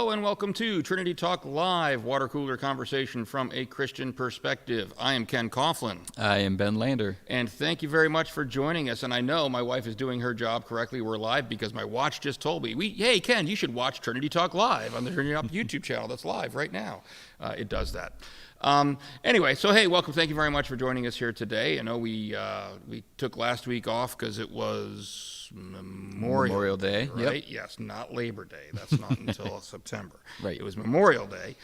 Hello and welcome to Trinity Talk Live, water cooler conversation from a Christian perspective. I am Ken Coughlin. I am Ben Lander. And thank you very much for joining us. And I know my wife is doing her job correctly. We're live because my watch just told me, hey, Ken, you should watch Trinity Talk Live on the Trinity Talk YouTube channel that's live right now. It does that. Anyway, so hey, welcome. Thank you very much for joining us here today. I know we took last week off because it was Memorial Day, right? Yep. Yes, not Labor Day. That's not until September. Right. It was Memorial Day.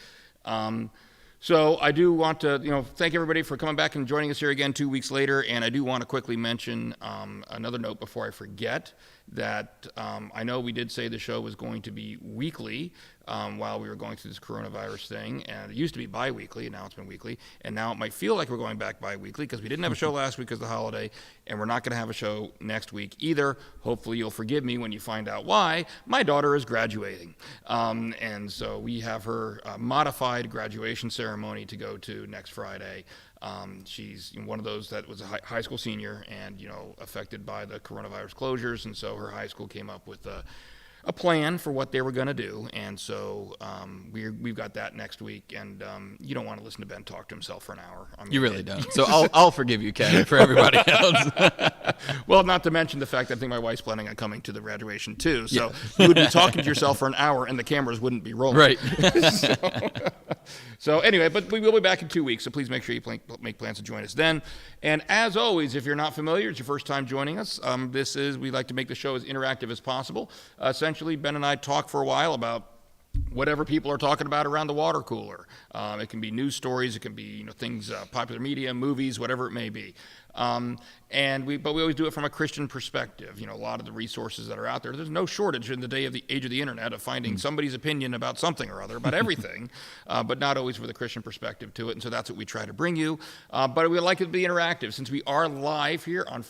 So I do want to, thank everybody for coming back and joining us here again 2 weeks later. And I do want to quickly mention another note before I forget that I know we did say the show was going to be weekly while we were going through this coronavirus thing. And it used to be bi-weekly, and now it's been weekly. And now it might feel like we're going back bi-weekly because we didn't have a show last week because of the holiday, and we're not going to have a show next week either. Hopefully you'll forgive me when you find out why. My daughter is graduating. And so we have her modified graduation ceremony to go to next Friday. She's one of those that was a high school senior and, affected by the coronavirus closures. And so her high school came up with a plan for what they were going to do. And so we've got that next week. And you don't want to listen to Ben talk to himself for an hour. I mean, you really don't. So I'll forgive you, Ken, for everybody else. Well, not to mention the fact that I think my wife's planning on coming to the graduation too. So you would be talking to yourself for an hour and the cameras wouldn't be rolling. Right. So anyway, but we will be back in 2 weeks, so please make sure you make plans to join us then. And as always, if you're not familiar, it's your first time joining us, we like to make the show as interactive as possible. Essentially, Ben and I talk for a while about whatever people are talking about around the water cooler. It can be news stories, it can be things, popular media, movies, whatever it may be. But we always do it from a Christian perspective. A lot of the resources that are out there, there's no shortage in the age of the internet of finding somebody's opinion about something or other, about everything, but not always with a Christian perspective to it. And so that's what we try to bring you. But we like it to be interactive since we are live here on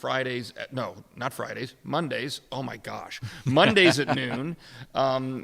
Mondays. Oh my gosh. Mondays at noon.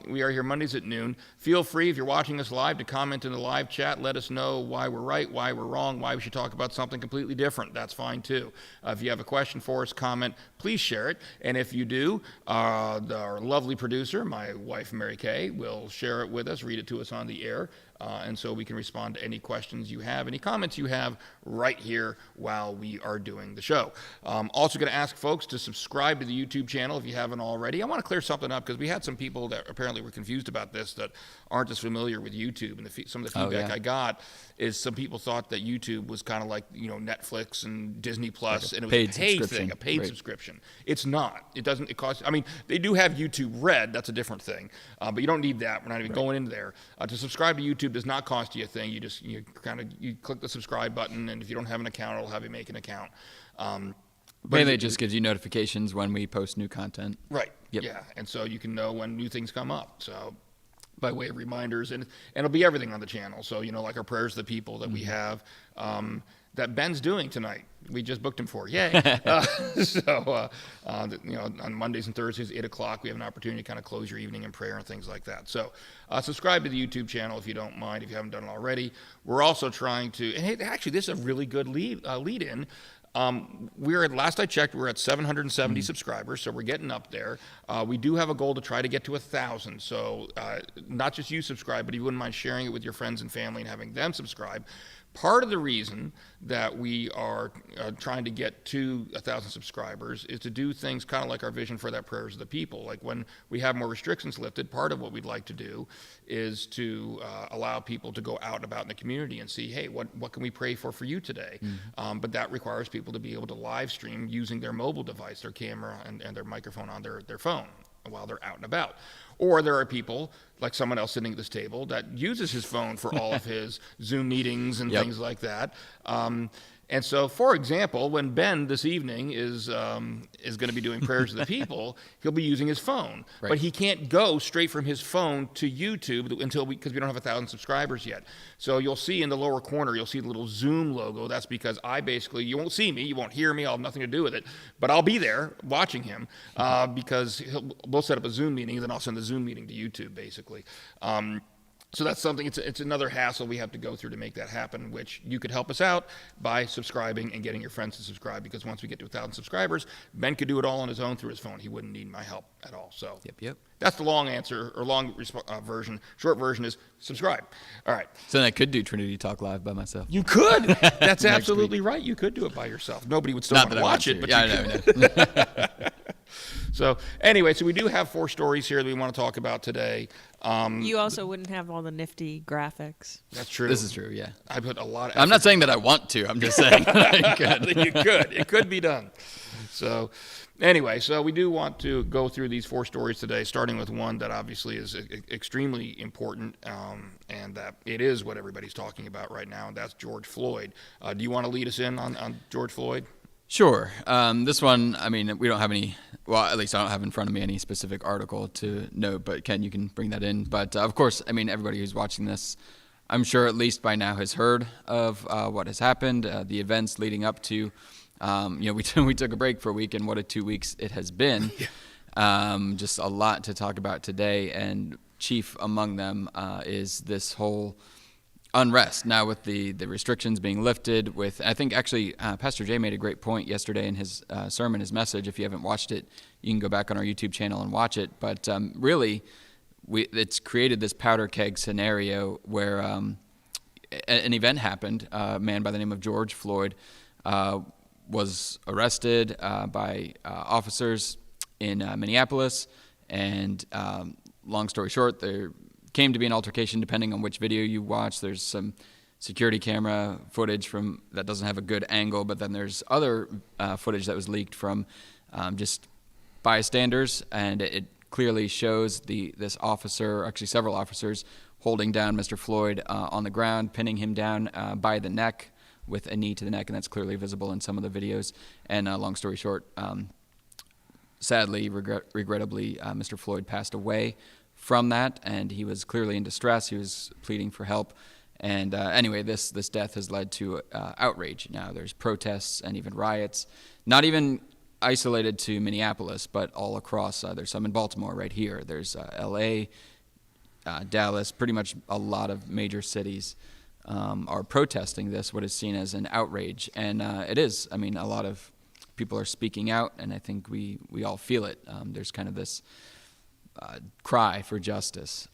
We are here Mondays at noon. Feel free, if you're watching us live, to comment in the live chat. Let us know why we're right, why we're wrong, why we should talk about something completely different. That's fine too. If you have a question for us, comment, please share it. And if you do, our lovely producer, my wife Mary Kay, will share it with us, read it to us on the air. And so we can respond to any questions you have, any comments you have right here while we are doing the show. Also going to ask folks to subscribe to the YouTube channel if you haven't already. I want to clear something up because we had some people that apparently were confused about this that aren't as familiar with YouTube. And some of the feedback I got is some people thought that YouTube was kind of like, Netflix and Disney Plus, and it was a paid thing, a paid subscription. It's not. It doesn't. It costs. I mean, they do have YouTube Red. That's a different thing. But you don't need that. We're not even going into there. To subscribe to YouTube does not cost you a thing. You click the subscribe button, and if you don't have an account, it'll have you make an account. Mainly it just gives you notifications when we post new content. Right. Yep. Yeah, and so you can know when new things come up. So by way of reminders, and it'll be everything on the channel. So like our prayers to the people that we have. That Ben's doing tonight. We just booked him for. Yay. On Mondays and Thursdays, 8 o'clock, we have an opportunity to kind of close your evening in prayer and things like that. So subscribe to the YouTube channel if you don't mind, if you haven't done it already. We're also trying to, and hey, actually, this is a really good lead-in. Last I checked, we're at 770 subscribers, so we're getting up there. We do have a goal to try to get to 1,000. So not just you subscribe, but if you wouldn't mind sharing it with your friends and family and having them subscribe. Part of the reason that we are trying to get to 1,000 subscribers is to do things kind of like our vision for that prayers of the people. Like when we have more restrictions lifted, part of what we'd like to do is to allow people to go out and about in the community and see, hey, what can we pray for you today? But that requires people to be able to live stream using their mobile device, their camera and their microphone on their phone while they're out and about. Or there are people, like someone else sitting at this table, that uses his phone for all of his Zoom meetings and things like that. And so, for example, when Ben this evening is going to be doing prayers to the people, he'll be using his phone. Right. But he can't go straight from his phone to YouTube because we don't have 1,000 subscribers yet. So you'll see in the lower corner, you'll see the little Zoom logo. That's because you won't see me, you won't hear me, I'll have nothing to do with it. But I'll be there watching him because we'll set up a Zoom meeting, and then I'll send the Zoom meeting to YouTube, basically. So that's something, it's another hassle we have to go through to make that happen, which you could help us out by subscribing and getting your friends to subscribe, because once we get to 1,000 subscribers, Ben could do it all on his own through his phone. He wouldn't need my help at all. So Yep. that's the long answer, or long version. Short version is subscribe. All right. So then I could do Trinity Talk Live by myself. You could. That's absolutely right. You could do it by yourself. Nobody would still want to watch it, but you could. So anyway, so we do have 4 stories here that we want to talk about today. You also wouldn't have all the nifty graphics. That's true. This is true, yeah. I put a lot of I'm not saying that I want to. I'm just saying you could. You could. It could be done. So anyway, so we do want to go through these 4 stories today, starting with one that obviously is extremely important, and that it is what everybody's talking about right now, and that's George Floyd. Do you want to lead us in on George Floyd? Sure. This one, I mean, we don't have any, well, at least I don't have in front of me any specific article to note, but Ken, you can bring that in. But of course, I mean, everybody who's watching this, I'm sure at least by now has heard of what has happened, the events leading up to, we took a break for a week, and what a 2 weeks it has been. Just a lot to talk about today, and chief among them is this whole unrest now with the restrictions being lifted. With, I think actually Pastor Jay made a great point yesterday in his sermon, his message. If you haven't watched it, you can go back on our YouTube channel and watch it. But really, it's created this powder keg scenario where an event happened. A man by the name of George Floyd was arrested by officers in Minneapolis, and long story short, there came to be an altercation. Depending on which video you watch, there's some security camera footage from that doesn't have a good angle, but then there's other footage that was leaked from just bystanders, and it clearly shows this officer, actually several officers, holding down Mr. Floyd on the ground, pinning him down by the neck with a knee to the neck, and that's clearly visible in some of the videos. And long story short, sadly, regrettably, Mr. Floyd passed away from that, and he was clearly in distress. He was pleading for help. And anyway, this death has led to outrage. Now there's protests and even riots, not even isolated to Minneapolis, but all across. There's some in Baltimore right here. There's L.A., Dallas, pretty much a lot of major cities are protesting this, what is seen as an outrage. And it is. I mean, a lot of people are speaking out, and I think we all feel it. There's kind of this cry for justice.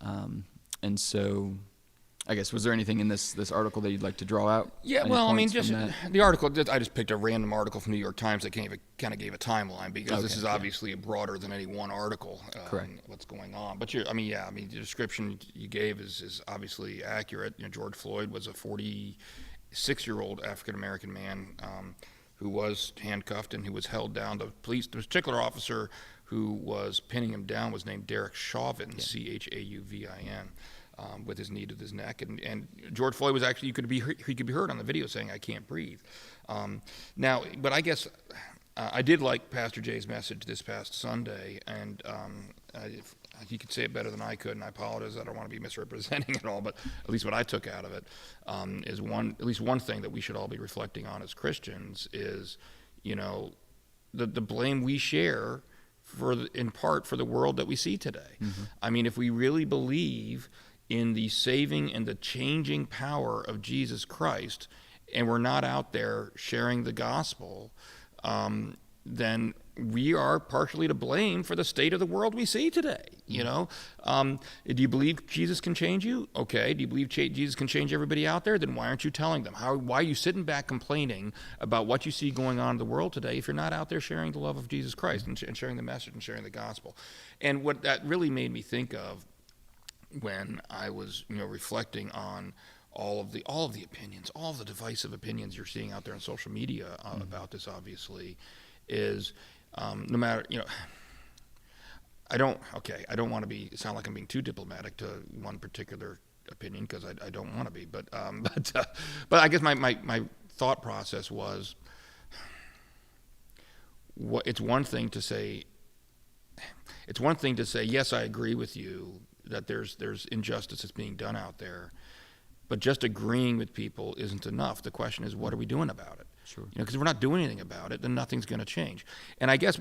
And so I guess, was there anything in this article that you'd like to draw out? Yeah, well, I mean, just the article, I just picked a random article from New York Times that kind of gave a timeline, because this is obviously broader than any one article. Correct. What's going on. But, the description you gave is obviously accurate. George Floyd was a 46-year-old African-American man who was handcuffed and who was held down. The particular officer who was pinning him down was named Derek Chauvin, Chauvin, with his knee to his neck. And George Floyd was actually, he could be heard on the video saying, "I can't breathe." Now, but I guess I did like Pastor Jay's message this past Sunday, and he could say it better than I could, and I apologize. I don't want to be misrepresenting it all, but at least what I took out of it is at least one thing that we should all be reflecting on as Christians is, the blame we share in part for the world that we see today. Mm-hmm. I mean, if we really believe in the saving and the changing power of Jesus Christ, and we're not out there sharing the gospel, then we are partially to blame for the state of the world we see today. Do you believe Jesus can change you? Okay. Do you believe Jesus can change everybody out there? Then why aren't you telling them? Why are you sitting back complaining about what you see going on in the world today if you're not out there sharing the love of Jesus Christ and sharing the message and sharing the gospel? And what that really made me think of when I was reflecting on all of the opinions, all of the divisive opinions you're seeing out there on social media about this, obviously, is no matter, I don't want to sound like I'm being too diplomatic to one particular opinion, because I don't want to be, but I guess my thought process was, it's one thing to say, yes, I agree with you that there's injustice that's being done out there, but just agreeing with people isn't enough. The question is, what are we doing about it? Sure. Because if we're not doing anything about it, then nothing's going to change. And I guess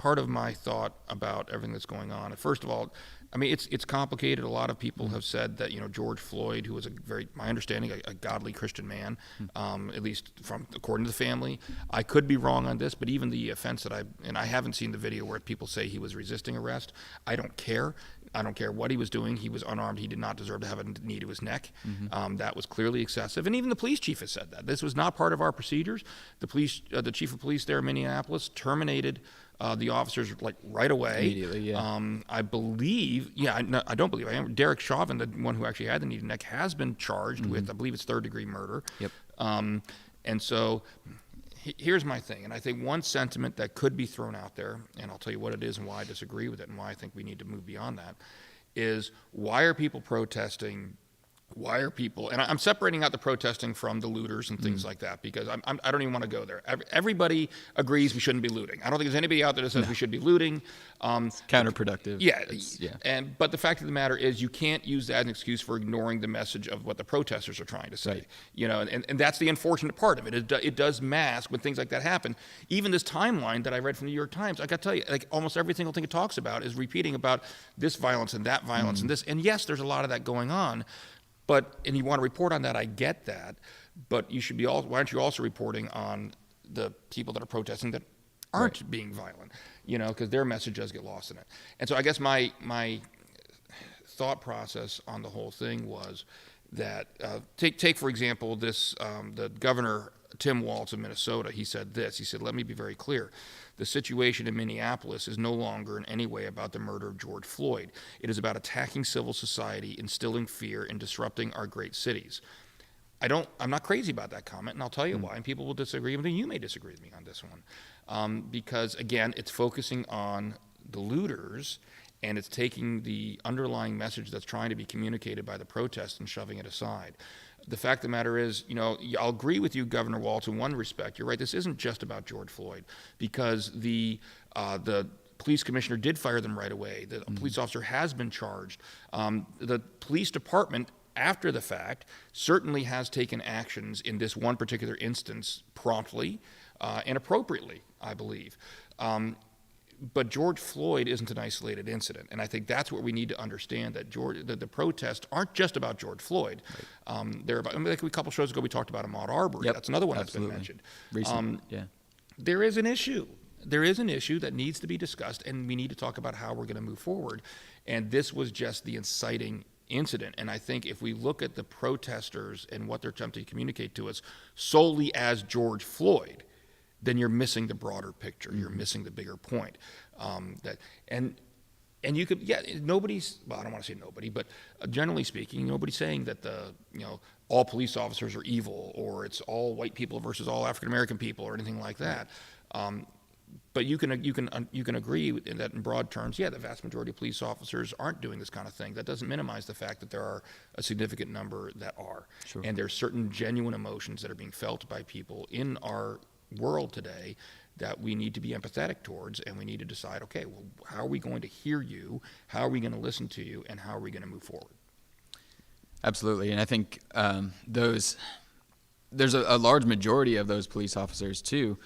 part of my thought about everything that's going on. First of all, I mean, it's complicated. A lot of people have said that, George Floyd, who was my understanding, a godly Christian man, at least according to the family. I could be wrong on this, but even the offense and I haven't seen the video where people say he was resisting arrest. I don't care. I don't care what he was doing. He was unarmed. He did not deserve to have a knee to his neck. That was clearly excessive. And even the police chief has said that. This was not part of our procedures. The chief of police there in Minneapolis terminated the officers right away. Immediately, yeah. I believe, I don't believe I am. Derek Chauvin, the one who actually had the knee to neck, has been charged with, I believe it's 3rd-degree murder. Yep. And so here's my thing, and I think one sentiment that could be thrown out there, and I'll tell you what it is and why I disagree with it and why I think we need to move beyond that, is why are people protesting? Why are people, and I'm separating out the protesting from the looters and things like that, because I don't even want to go there. Everybody agrees we shouldn't be looting. I don't think there's anybody out there that says we should be looting. It's counterproductive. Yeah. But the fact of the matter is you can't use that as an excuse for ignoring the message of what the protesters are trying to say. Right. And that's the unfortunate part of it. It does mask when things like that happen. Even this timeline that I read from the New York Times, I got to tell you, almost every single thing it talks about is repeating about this violence and that violence and this. And yes, there's a lot of that going on. And you want to report on that, I get that, but why aren't you also reporting on the people that are protesting that aren't being violent, because their message does get lost in it. And so I guess my thought process on the whole thing was that, take for example, the governor, Tim Walz of Minnesota, he said this, he said, let me be very clear. The situation in Minneapolis is no longer in any way about the murder of George Floyd. It is about attacking civil society, instilling fear, and disrupting our great cities. I'm not crazy about that comment, and I'll tell you why, and people will disagree with me. You may disagree with me on this one. Because, again, it's focusing on the looters, and it's taking the underlying message that's trying to be communicated by the protest and shoving it aside. The fact of the matter is, I'll agree with you, Governor Walz, in one respect. You're right, this isn't just about George Floyd, because the police commissioner did fire them right away. The police officer has been charged. The police department, after the fact, certainly has taken actions in this one particular instance promptly and appropriately, I believe. But George Floyd isn't an isolated incident, and I think that's what we need to understand, that the protests aren't just about George Floyd. Right. They're about, like a couple shows ago we talked about Ahmaud Arbery. Yep. That's another one that's been mentioned. Recent, There is an issue. There is an issue that needs to be discussed, and we need to talk about how we're going to move forward. And this was just the inciting incident. And I think if we look at the protesters and what they're attempting to communicate to us solely as George Floyd, then you're missing the broader picture. You're missing the bigger point. And you could, nobody's, well, I don't want to say nobody, but generally speaking, nobody's saying that all police officers are evil, or it's all white people versus all African American people, or anything like that. But you can agree that in broad terms, the vast majority of police officers aren't doing this kind of thing. That doesn't minimize the fact that there are a significant number that are. Sure. And there's certain genuine emotions that are being felt by people in our world today that we need to be empathetic towards, and we need to decide, okay, well, how are we going to hear you, how are we going to listen to you, and how are we going to move forward? Absolutely. And I think there's a large majority of those police officers too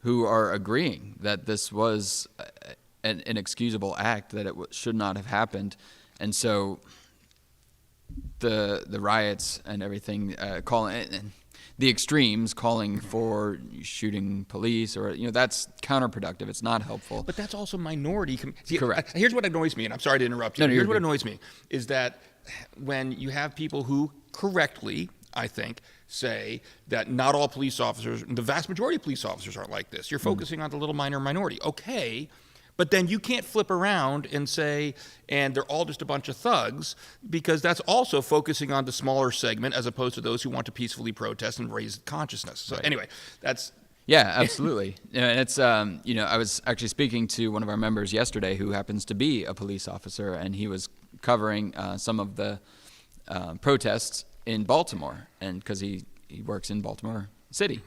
who are agreeing that this was an inexcusable act, that it should not have happened. And so the riots and everything, the extremes calling for shooting police, or that's counterproductive. It's not helpful. But that's also minority. Correct. Here's what annoys me, and I'm sorry to interrupt you. No, here's what annoys me is that when you have people who correctly, I think, say that not all police officers, the vast majority of police officers aren't like this. You're focusing on the little minor minority. Okay. But then you can't flip around and say, and they're all just a bunch of thugs, because that's also focusing on the smaller segment as opposed to those who want to peacefully protest and raise consciousness. So anyway, that's... Yeah, absolutely. And it's, I was actually speaking to one of our members yesterday who happens to be a police officer, and he was covering some of the protests in Baltimore, and because he works in Baltimore City,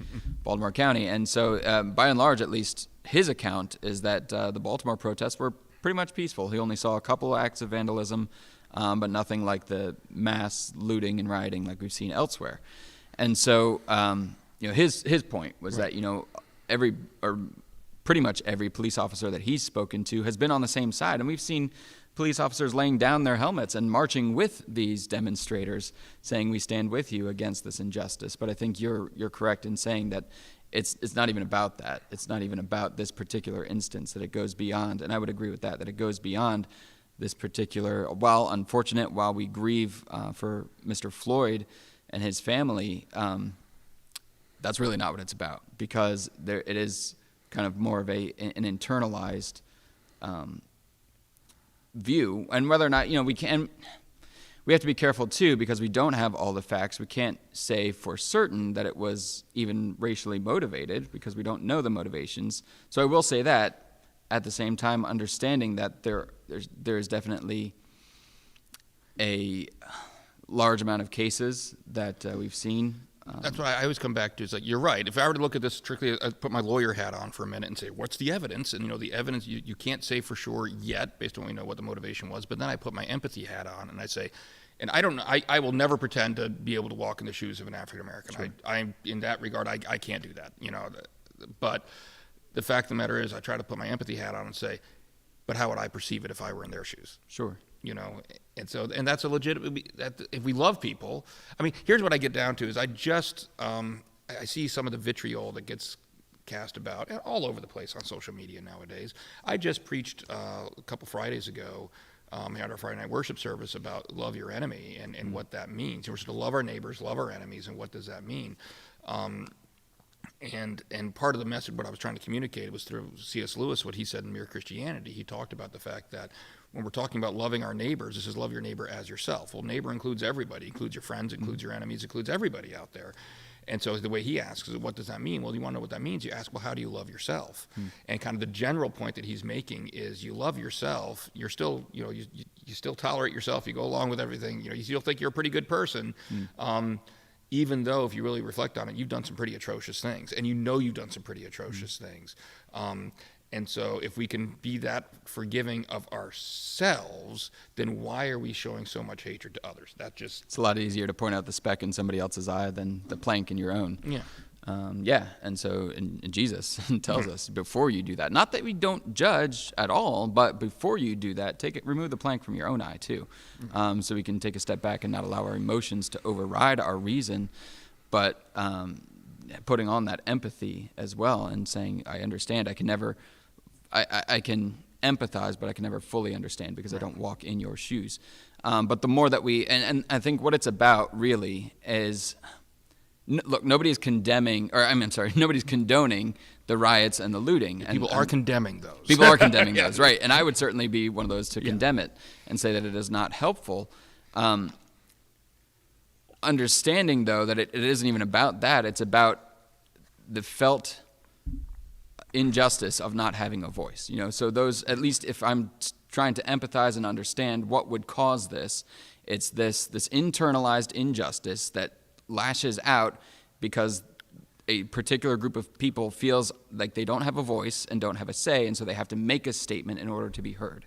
Baltimore County. And so by and large, at least his account is that the Baltimore protests were pretty much peaceful. He only saw a couple acts of vandalism, but nothing like the mass looting and rioting like we've seen elsewhere. And so, his point was that, pretty much every police officer that he's spoken to has been on the same side. And we've seen police officers laying down their helmets and marching with these demonstrators, saying we stand with you against this injustice. But I think you're correct in saying that it's not even about that. It's not even about this particular instance, that it goes beyond. And I would agree with that it goes beyond this particular, while unfortunate, while we grieve for Mr. Floyd and his family, that's really not what it's about, because it is kind of more of an internalized view. And whether or not, we have to be careful too, because we don't have all the facts. We can't say for certain that it was even racially motivated, because we don't know the motivations. So I will say that, at the same time, understanding that there is definitely a large amount of cases that we've seen. That's what I always come back to. It's like, you're right. If I were to look at this strictly, I'd put my lawyer hat on for a minute and say, what's the evidence? And, the evidence, you can't say for sure yet, based on what we know what the motivation was. But then I put my empathy hat on and I say, and I will never pretend to be able to walk in the shoes of an African American. Right. I'm in that regard, I can't do that, But the fact of the matter is, I try to put my empathy hat on and say, but how would I perceive it if I were in their shoes? Sure. And that's a legitimate, that if we love people, here's what I get down to is I see some of the vitriol that gets cast about all over the place on social media nowadays. I just preached a couple Fridays ago, at our Friday night worship service, about love your enemy and what that means. We're supposed to love our neighbors, love our enemies, and what does that mean? And part of the message, what I was trying to communicate, was through C.S. Lewis, what he said in Mere Christianity. He talked about the fact that when we're talking about loving our neighbors, this is love your neighbor as yourself. Well, neighbor includes everybody, includes your friends, includes your enemies, includes everybody out there. And so the way he asks is, what does that mean? Well, you want to know what that means? You ask, well, how do you love yourself? And kind of the general point that he's making is, you love yourself. You're still, you still tolerate yourself. You go along with everything. You still think you're a pretty good person. Even though, if you really reflect on it, you've done some pretty atrocious things, and you've done some pretty atrocious things. And so if we can be that forgiving of ourselves, then why are we showing so much hatred to others? It's a lot easier to point out the speck in somebody else's eye than the plank in your own. Yeah. And so and Jesus tells us, before you do that, not that we don't judge at all, but before you do that, remove the plank from your own eye too, so we can take a step back and not allow our emotions to override our reason, but putting on that empathy as well, and saying, I understand. I can empathize, but I can never fully understand, because I don't walk in your shoes. But the more that and I think what it's about really is, look, nobody's condoning the riots and the looting. People are condemning those. People are condemning those, right. And I would certainly be one of those to condemn it and say that it is not helpful. Understanding, though, that it isn't even about that. It's about the felt injustice of not having a voice. So those, at least if I'm trying to empathize and understand what would cause this, it's this internalized injustice that lashes out because a particular group of people feels like they don't have a voice and don't have a say, and so they have to make a statement in order to be heard.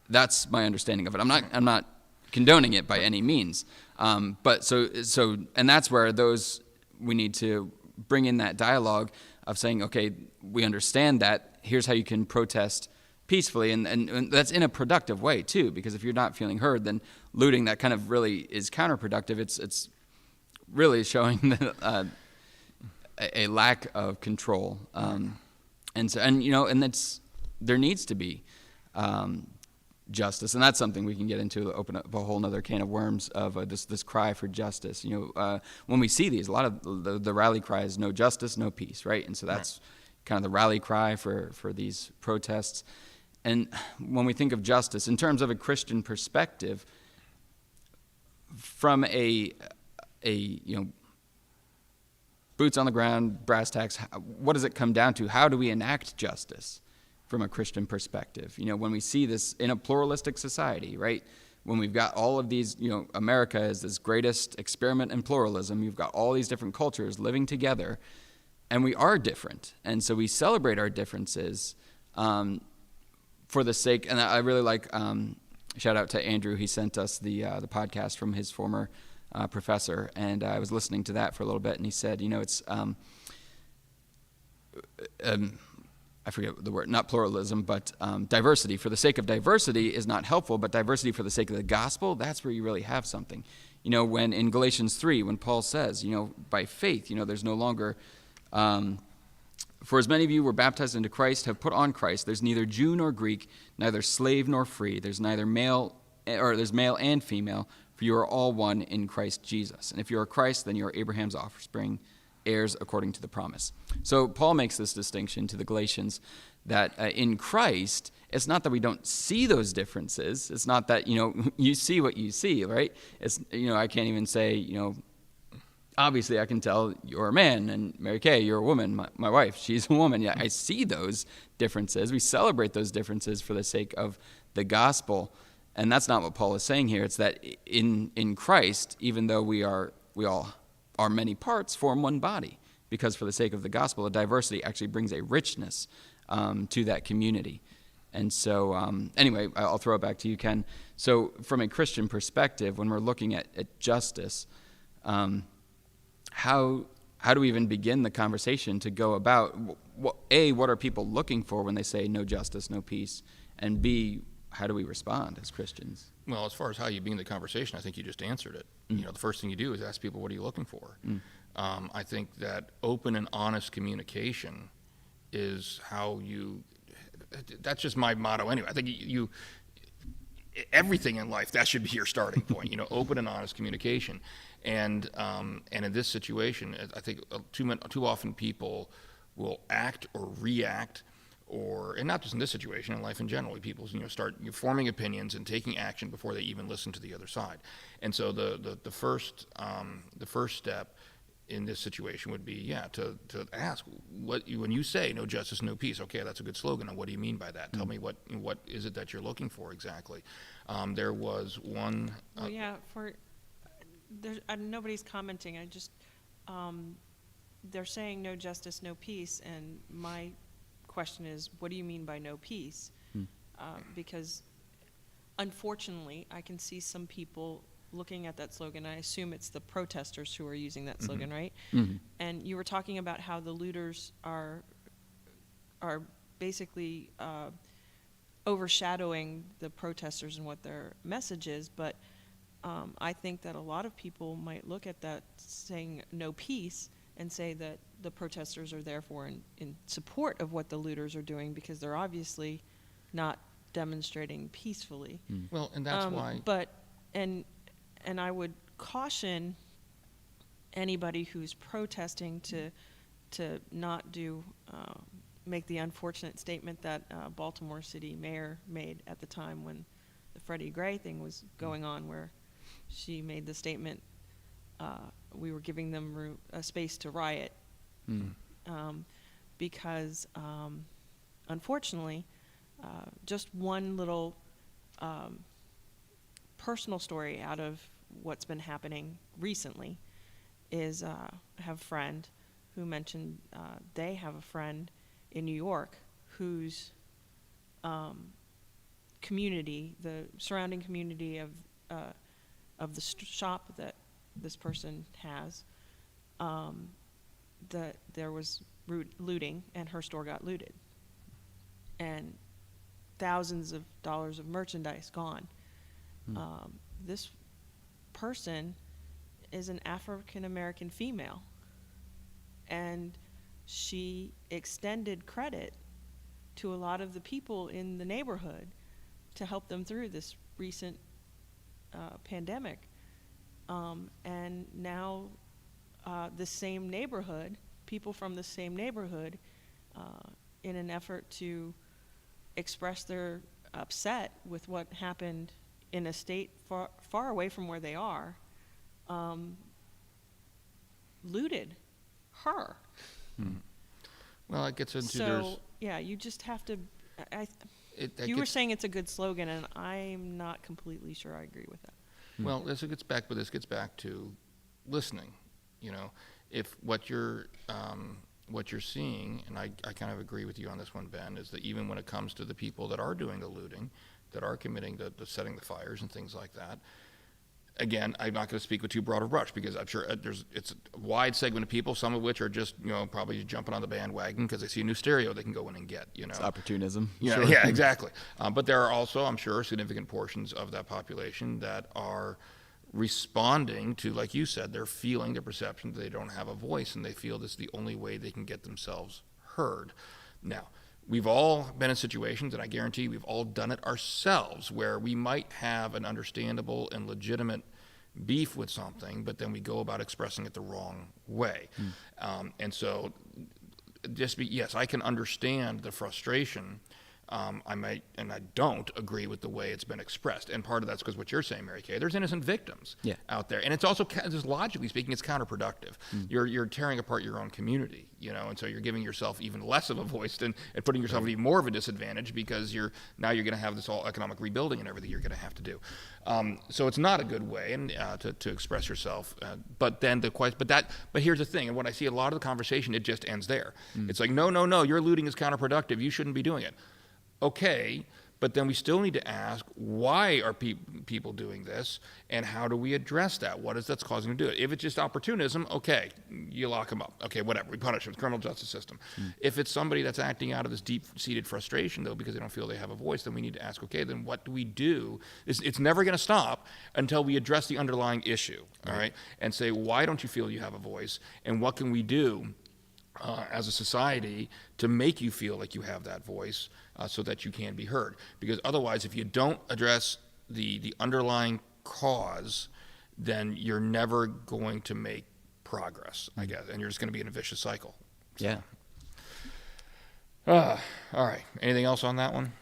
That's my understanding of it. I'm not condoning it by any means, but so and that's where we need to bring in that dialogue of saying, okay, we understand that. Here's how you can protest peacefully, and that's in a productive way too. Because if you're not feeling heard, then looting, that kind of really is counterproductive. It's really showing a lack of control, and there needs to be justice, and that's something we can get into to open up a whole other can of worms of this cry for justice. When we see these, a lot of the rally cry is no justice, no peace, right? And so that's kind of the rally cry for these protests. And when we think of justice in terms of a Christian perspective, from a boots on the ground, brass tacks, what does it come down to? How do we enact justice from a Christian perspective? When we see this in a pluralistic society, right? When we've got all of these, America is this greatest experiment in pluralism. You've got all these different cultures living together, and we are different. And so we celebrate our differences for the sake, and I really like, shout out to Andrew. He sent us the podcast from his former professor, and I was listening to that for a little bit, and he said, it's I forget the word, not pluralism, but diversity. For the sake of diversity is not helpful, but diversity for the sake of the gospel, that's where you really have something. When in Galatians 3, when Paul says, by faith, there's no longer, for as many of you were baptized into Christ, have put on Christ. There's neither Jew nor Greek, neither slave nor free. There's neither male and female, for you are all one in Christ Jesus. And if you are Christ, then you are Abraham's offspring, heirs according to the promise. So Paul makes this distinction to the Galatians that in Christ, it's not that we don't see those differences. It's not that, you see what you see, right? It's, I can't even say, obviously I can tell you're a man, and Mary Kay, you're a woman. My wife, she's a woman. Yeah, I see those differences. We celebrate those differences for the sake of the gospel. And that's not what Paul is saying here. It's that in Christ, even though we all are many parts, form one body, because for the sake of the gospel, the diversity actually brings a richness to that community. And so, anyway, I'll throw it back to you, Ken. So from a Christian perspective, when we're looking at justice, how do we even begin the conversation to go about, A, what are people looking for when they say no justice, no peace, and B, how do we respond as Christians? Well, as far as how you begin the conversation, I think you just answered it. The first thing you do is ask people, what are you looking for? I think that open and honest communication is how that's just my motto anyway. I think everything in life, that should be your starting point, open and honest communication. And in this situation, I think too often people will act or react, and not just in this situation, in life in general, people start forming opinions and taking action before they even listen to the other side. And so the first step in this situation would be to ask when you say no justice, no peace. Okay, that's a good slogan. And what do you mean by that? Tell me what is it that you're looking for exactly? There was one. Nobody's commenting. They're saying no justice, no peace, and my question is, what do you mean by no peace? Because unfortunately, I can see some people looking at that slogan. I assume it's the protesters who are using that slogan, right? And you were talking about how the looters are basically overshadowing the protesters and what their message is, but I think that a lot of people might look at that saying no peace and say that the protesters are therefore in support of what the looters are doing, because they're obviously not demonstrating peacefully. Well, and that's why. And I would caution anybody who's protesting to not make the unfortunate statement that Baltimore City mayor made at the time when the Freddie Gray thing was going on, where she made the statement, we were giving them a space to riot, because unfortunately, just one little personal story out of what's been happening recently is I have a friend who mentioned they have a friend in New York whose community, the surrounding community of the shop that this person has, that there was looting, and her store got looted, and thousands of dollars of merchandise gone. This person is an African American female, and she extended credit to a lot of the people in the neighborhood to help them through this recent pandemic. And now the same neighborhood, people from the same neighborhood, in an effort to express their upset with what happened in a state far away from where they are, looted her. Well, it gets into so you just have to. You were saying it's a good slogan, and I'm not completely sure I agree with that. Well, this gets back to listening. If what you're seeing, and I kind of agree with you on this one, Ben, is that even when it comes to the people that are doing the looting, that are committing the setting the fires and things like that, again, I'm not going to speak with too broad a brush because I'm sure it's a wide segment of people, some of which are just, probably jumping on the bandwagon because they see a new stereo they can go in and get, It's opportunism. Yeah, Sure. yeah, exactly. But there are also, I'm sure, significant portions of that population that are responding to, like you said, they're feeling their perception that they don't have a voice, and they feel this is the only way they can get themselves heard. Now, we've all been in situations, and I guarantee we've all done it ourselves, where we might have an understandable and legitimate beef with something, but then we go about expressing it the wrong way. And so, yes, I can understand the frustration. I might, and I don't agree with the way it's been expressed. And part of that's because what you're saying, Mary Kay, there's innocent victims out there. And it's also, just logically speaking, it's counterproductive. You're tearing apart your own community, and so you're giving yourself even less of a voice and putting yourself at even more of a disadvantage because now you're going to have this all economic rebuilding and everything you're going to have to do. So it's not a good way to express yourself. But here's the thing, and when I see a lot of the conversation, it just ends there. It's like, no, your looting is counterproductive. You shouldn't be doing it. Okay, but then we still need to ask, why are people doing this, and how do we address that? What is that's causing them to do it? If it's just opportunism, okay, you lock them up. Okay, whatever, we punish them. It's the criminal justice system. If it's somebody that's acting out of this deep-seated frustration, though, because they don't feel they have a voice, then we need to ask, okay, then what do we do? It's never going to stop until we address the underlying issue, all right? And say, why don't you feel you have a voice, and what can we do as a society to make you feel like you have that voice so that you can be heard? Because otherwise, if you don't address the underlying cause, then you're never going to make progress, I guess, and you're just going to be in a vicious cycle. So. Yeah. All right. Anything else on that one?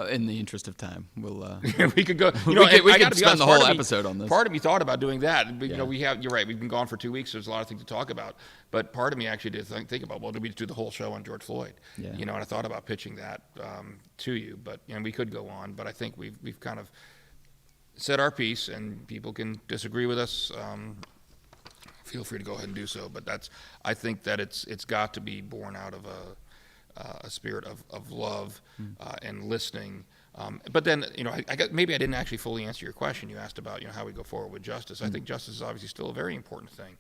In the interest of time, we'll. We could go. We could spend the whole episode on this. Part of me thought about doing that. But, you're right. We've been gone for 2 weeks. There's a lot of things to talk about. But part of me actually did think about, well, do we do the whole show on George Floyd? Yeah. And I thought about pitching that to you. But we could go on. But I think we've kind of said our piece, and people can disagree with us. Feel free to go ahead and do so. But I think that it's got to be born out of a spirit of love and listening. But then, maybe I didn't actually fully answer your question. You asked about, how we go forward with justice. I think justice is obviously still a very important thing.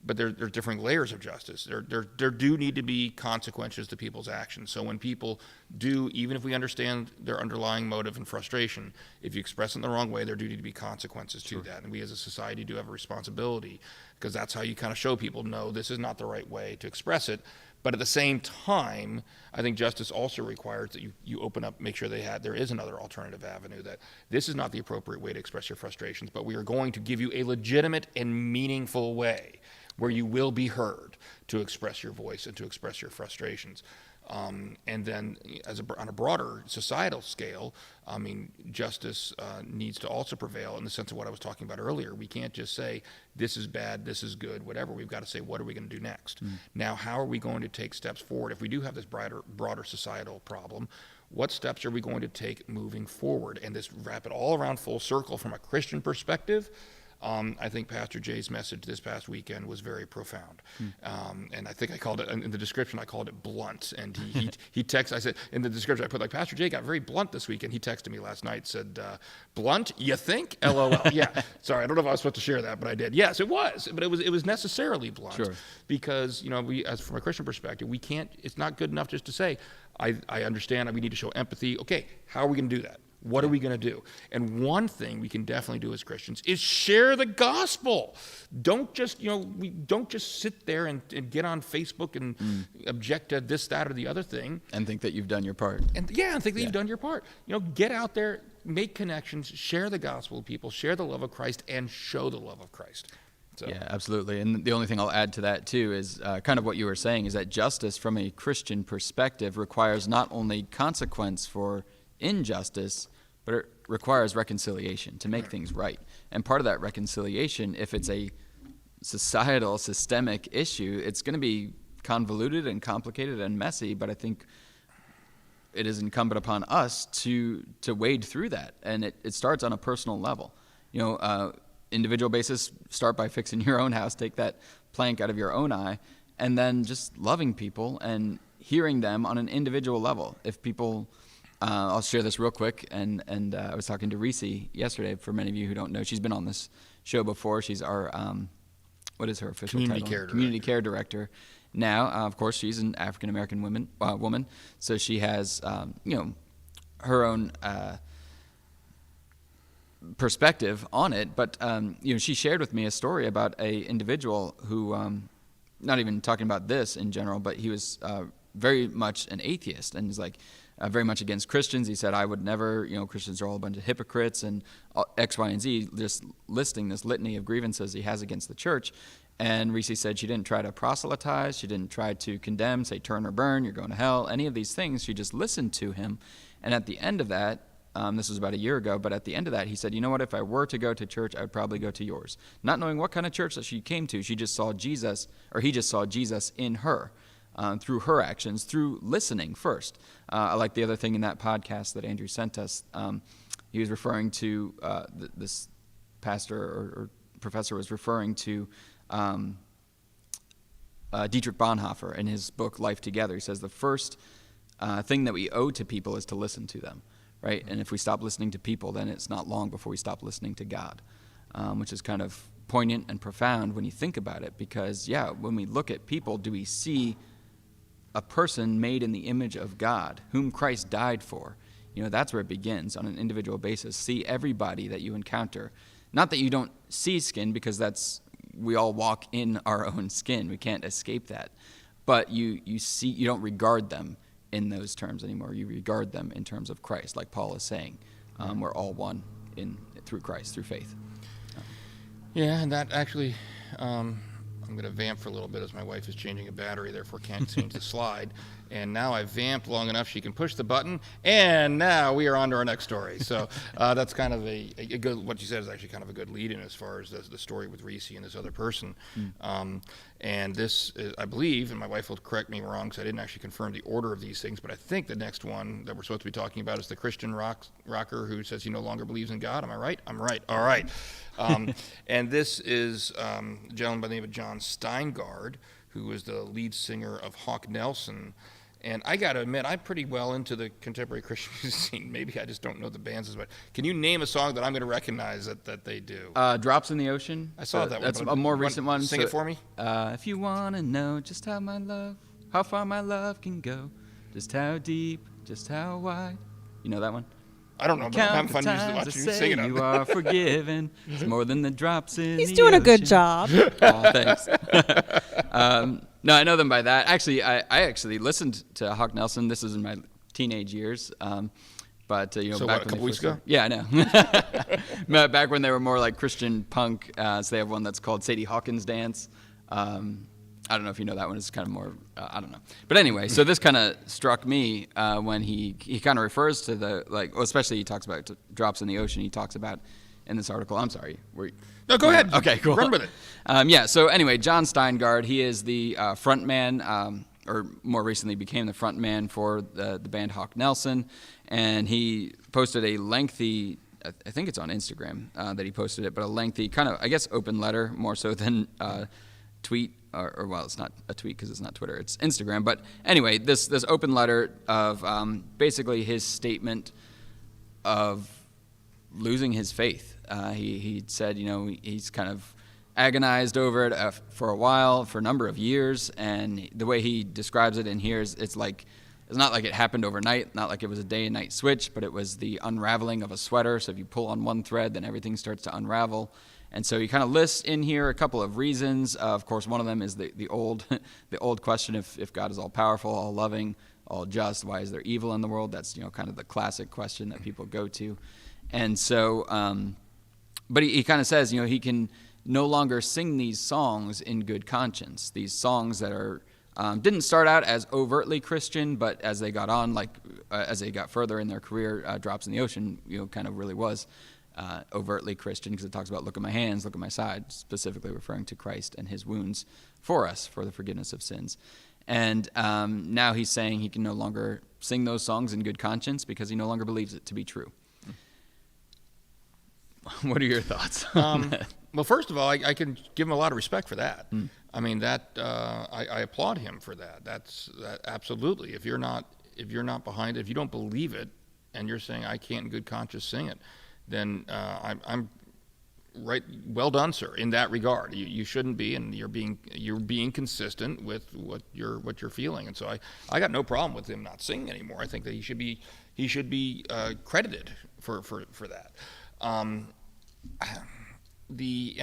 But there's different layers of justice. There do need to be consequences to people's actions. So when people do, even if we understand their underlying motive and frustration, if you express it in the wrong way, there do need to be consequences to that. And we as a society do have a responsibility, because that's how you kind of show people, no, this is not the right way to express it. But at the same time, I think justice also requires that you open up, make sure there is another alternative avenue, that this is not the appropriate way to express your frustrations, but we are going to give you a legitimate and meaningful way where you will be heard to express your voice and to express your frustrations. And then on a broader societal scale, justice needs to also prevail in the sense of what I was talking about earlier. We can't just say, this is bad, this is good, whatever. We've got to say, what are we going to do next? Now, how are we going to take steps forward? If we do have this broader societal problem, what steps are we going to take moving forward? And this wrap it all around full circle from a Christian perspective. I think Pastor Jay's message this past weekend was very profound. And I think I called it, in the description, I called it blunt. And he texted, I said, in the description, I put Pastor Jay got very blunt this weekend. He texted me last night, said, blunt, you think? LOL. Yeah. Sorry, I don't know if I was supposed to share that, but I did. Yes, it was. But it was necessarily blunt. Sure. Because, we, as from a Christian perspective, we can't, it's not good enough just to say, I understand, we need to show empathy. Okay, how are we going to do that? What are we going to do? And one thing we can definitely do as Christians is share the gospel. Don't just, we don't just sit there and get on Facebook and object to this, that, or the other thing. And think that you've done your part. And think that you've done your part. Get out there, make connections, share the gospel with people, share the love of Christ, and show the love of Christ. So. Yeah, absolutely. And the only thing I'll add to that, too, is kind of what you were saying, is that justice from a Christian perspective requires not only consequence for injustice, but it requires reconciliation to make things right. And part of that reconciliation, if it's a societal, systemic issue, it's going to be convoluted and complicated and messy, but I think it is incumbent upon us to wade through that. And it starts on a personal level. Individual basis, start by fixing your own house, take that plank out of your own eye, and then just loving people and hearing them on an individual level. If people I'll share this real quick. And I was talking to Reese yesterday. For many of you who don't know, she's been on this show before. She's our what is her official title? Community care director. Now, of course, she's an African American woman, so she has her own perspective on it. But she shared with me a story about a individual who, not even talking about this in general, but he was very much an atheist and is like very much against Christians. He said, I would never, Christians are all a bunch of hypocrites and X, Y, and Z, just listing this litany of grievances he has against the church. And Reese said she didn't try to proselytize. She didn't try to condemn, say, turn or burn, you're going to hell, any of these things. She just listened to him. And at the end of that, this was about a year ago, but at the end of that, he said, you know what, if I were to go to church, I would probably go to yours. Not knowing what kind of church that she came to, she just saw Jesus, or he just saw Jesus in her, through her actions, through listening first. I like the other thing in that podcast that Andrew sent us. He was referring to, this pastor or professor was referring to Dietrich Bonhoeffer in his book Life Together. He says the first thing that we owe to people is to listen to them, right? And if we stop listening to people, then it's not long before we stop listening to God, which is kind of poignant and profound when you think about it, because, when we look at people, do we see a person made in the image of God, whom Christ died for? That's where it begins on an individual basis. See everybody that you encounter. Not that you don't see skin, because we all walk in our own skin. We can't escape that. But you don't regard them in those terms anymore. You regard them in terms of Christ, like Paul is saying. We're all one through Christ, through faith. Yeah, and that actually, I'm going to vamp for a little bit as my wife is changing a battery, therefore can't change the slide. And now I've vamped long enough she can push the button, and now we are on to our next story. So that's kind of a good, what you said is actually kind of a good lead-in as far as the story with Reese and this other person. And this is, I believe, and my wife will correct me wrong because I didn't actually confirm the order of these things, but I think the next one that we're supposed to be talking about is the Christian rocker who says he no longer believes in God. Am I right? I'm right. All right. And this is a gentleman by the name of John Steingard, who is the lead singer of Hawk Nelson. And I got to admit, I'm pretty well into the contemporary Christian music scene. Maybe I just don't know the bands as much. Can you name a song that I'm going to recognize that they do? Drops in the Ocean. I saw that one. That's a more recent one. Sing it for me. If you want to know just how far my love can go, just how deep, just how wide. You know that one? I don't know, but I'm fun to watch you sing it. You are forgiven. It's more than the drops in the ocean. He's doing a good job. Oh, thanks. No, I know them by that. Actually, I actually listened to Hawk Nelson. This was in my teenage years. But so back what, a couple weeks ago? Yeah, I know. Back when they were more like Christian punk. So they have one that's called Sadie Hawkins Dance. I don't know if you know that one. It's kind of more, I don't know. But anyway, so this kind of struck me when he kind of refers to especially he talks about drops in the ocean. He talks about in this article. I'm sorry. No, go ahead. Okay, cool. Run with it. So anyway, John Steingard, he is the front man, or more recently became the front man for the band Hawk Nelson. And he posted a lengthy, I think it's on Instagram that he posted it, but a lengthy kind of, I guess, open letter more so than tweet. Or well, it's not a tweet because it's not Twitter, it's Instagram. But anyway, this open letter of basically his statement of losing his faith. He said, he's kind of agonized over it for a while, for a number of years, and the way he describes it in here is it's not like it happened overnight, not like it was a day and night switch, but it was the unraveling of a sweater. So if you pull on one thread, then everything starts to unravel. And so he kind of lists in here a couple of reasons. Of course, one of them is the old the old question: if God is all powerful, all loving, all just, why is there evil in the world? That's kind of the classic question that people go to. And so, but he kind of says he can no longer sing these songs in good conscience. These songs that are didn't start out as overtly Christian, but as they got on, as they got further in their career, Drops in the Ocean, kind of really was overtly Christian, because it talks about look at my hands, look at my side, specifically referring to Christ and his wounds for us, for the forgiveness of sins. And now he's saying he can no longer sing those songs in good conscience because he no longer believes it to be true. What are your thoughts on that? Well, first of all, I can give him a lot of respect for that. I mean, that I applaud him for that. That absolutely. If you're not behind it, if you don't believe it, and you're saying I can't in good conscience sing it, then I'm right. Well done, sir. In that regard, you shouldn't be, and you're being consistent with what you're feeling. And so I got no problem with him not singing anymore. I think that he should be credited for that. And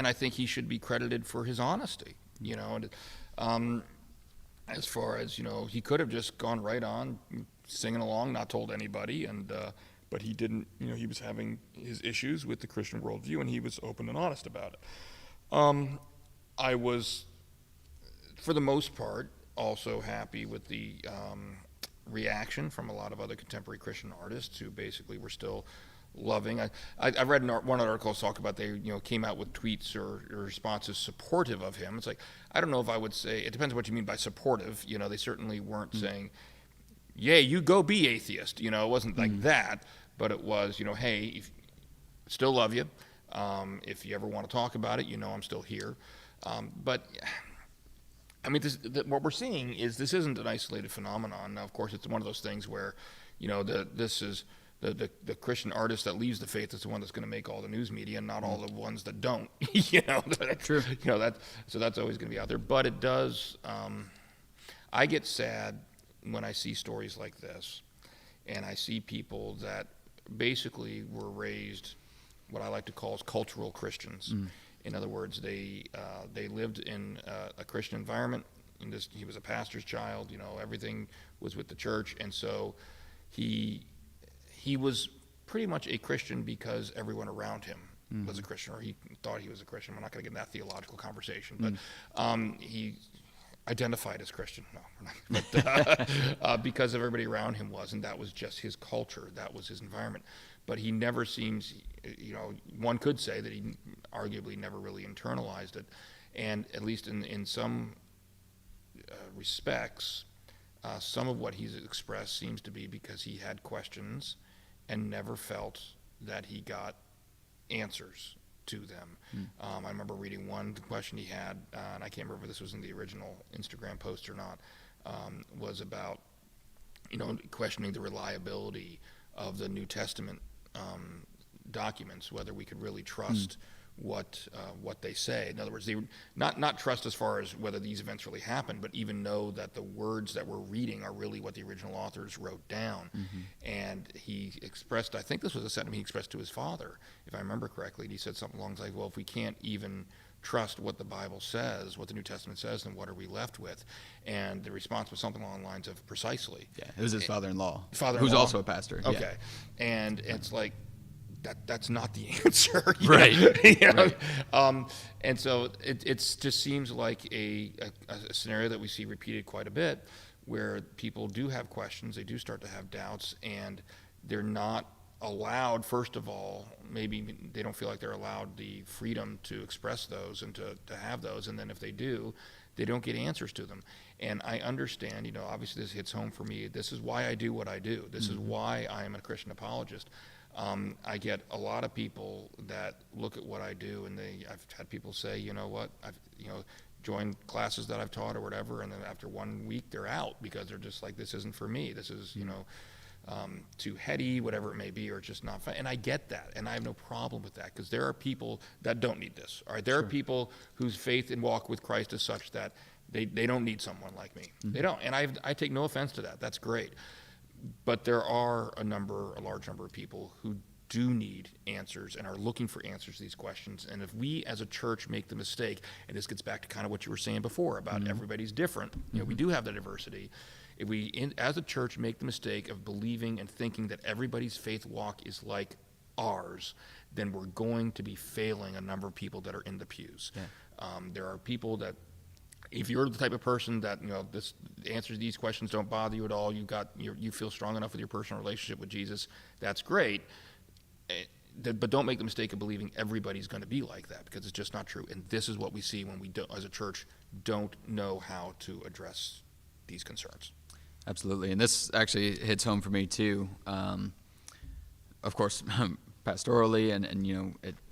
I think he should be credited for his honesty. And as far as he could have just gone right on singing along, not told anybody, but he didn't. He was having his issues with the Christian worldview, and he was open and honest about it. I was, for the most part, also happy with the reaction from a lot of other contemporary Christian artists who basically were still loving. I read one article talk about they came out with tweets or responses supportive of him. It's like, I don't know if I would say, it depends on what you mean by supportive. They certainly weren't saying, yeah, you go be atheist. It wasn't like that, but it was, hey, still love you. If you ever want to talk about it, I'm still here. But I mean, what we're seeing is this isn't an isolated phenomenon. Now, of course, it's one of those things where, this is the Christian artist that leaves the faith is the one that's going to make all the news media, and not all the ones that don't. True. So that's always going to be out there. But it does. I get sad when I see stories like this, and I see people that basically were raised what I like to call as cultural Christians. In other words, they lived in a Christian environment. He was a pastor's child. Everything was with the church, and so he was pretty much a Christian because everyone around him was a Christian, or he thought he was a Christian. We're not going to get in that theological conversation, but he identified as Christian. No, we're not. But, because everybody around him was, and that was just his culture. That was his environment. But he never seems, one could say that he arguably never really internalized it. And at least in some respects, some of what he's expressed seems to be because he had questions and never felt that he got answers to them. I remember reading one question he had, and I can't remember if this was in the original Instagram post or not, was about, questioning the reliability of the New Testament documents, whether we could really trust what they say. In other words, they not trust as far as whether these events really happened, but even know that the words that we're reading are really what the original authors wrote down. And he expressed, I think this was a sentiment he expressed to his father, if I remember correctly. He said something along the lines, well, if we can't even trust what the Bible says, what the New Testament says, then what are we left with? And the response was something along the lines of precisely. Yeah, it was his father-in-law, Father-in-law. who's also a pastor. Okay. Yeah. And it's like, that's not the answer. Right. Right. And so it just seems like a scenario that we see repeated quite a bit, where people do have questions, they do start to have doubts, and they're not allowed, first of all, maybe they don't feel like they're allowed the freedom to express those and to have those, and then if they do, they don't get answers to them. And I understand, obviously this hits home for me. This is why I do what I do. This is why I am a Christian apologist. I get a lot of people that look at what I do, and I've had people say, I've joined classes that I've taught or whatever, and then after 1 week they're out because they're just like, this isn't for me. This is, too heady, whatever it may be, or just not fun. And I get that, and I have no problem with that, because there are people that don't need this. All right, there are people whose faith and walk with Christ is such that they don't need someone like me. They don't, and I take no offense to that. That's great. But there are a large number of people who do need answers and are looking for answers to these questions. And if we as a church make the mistake, and this gets back to kind of what you were saying before about everybody's different, we do have the diversity. If we, as a church, make the mistake of believing and thinking that everybody's faith walk is like ours, then we're going to be failing a number of people that are in the pews. Yeah. There are people that, if you're the type of person that this answers these questions don't bother you at all, you feel strong enough with your personal relationship with Jesus, that's great. But don't make the mistake of believing everybody's going to be like that, because it's just not true. And this is what we see when we, as a church, don't know how to address these concerns. Absolutely, and this actually hits home for me too. Of course, pastorally, and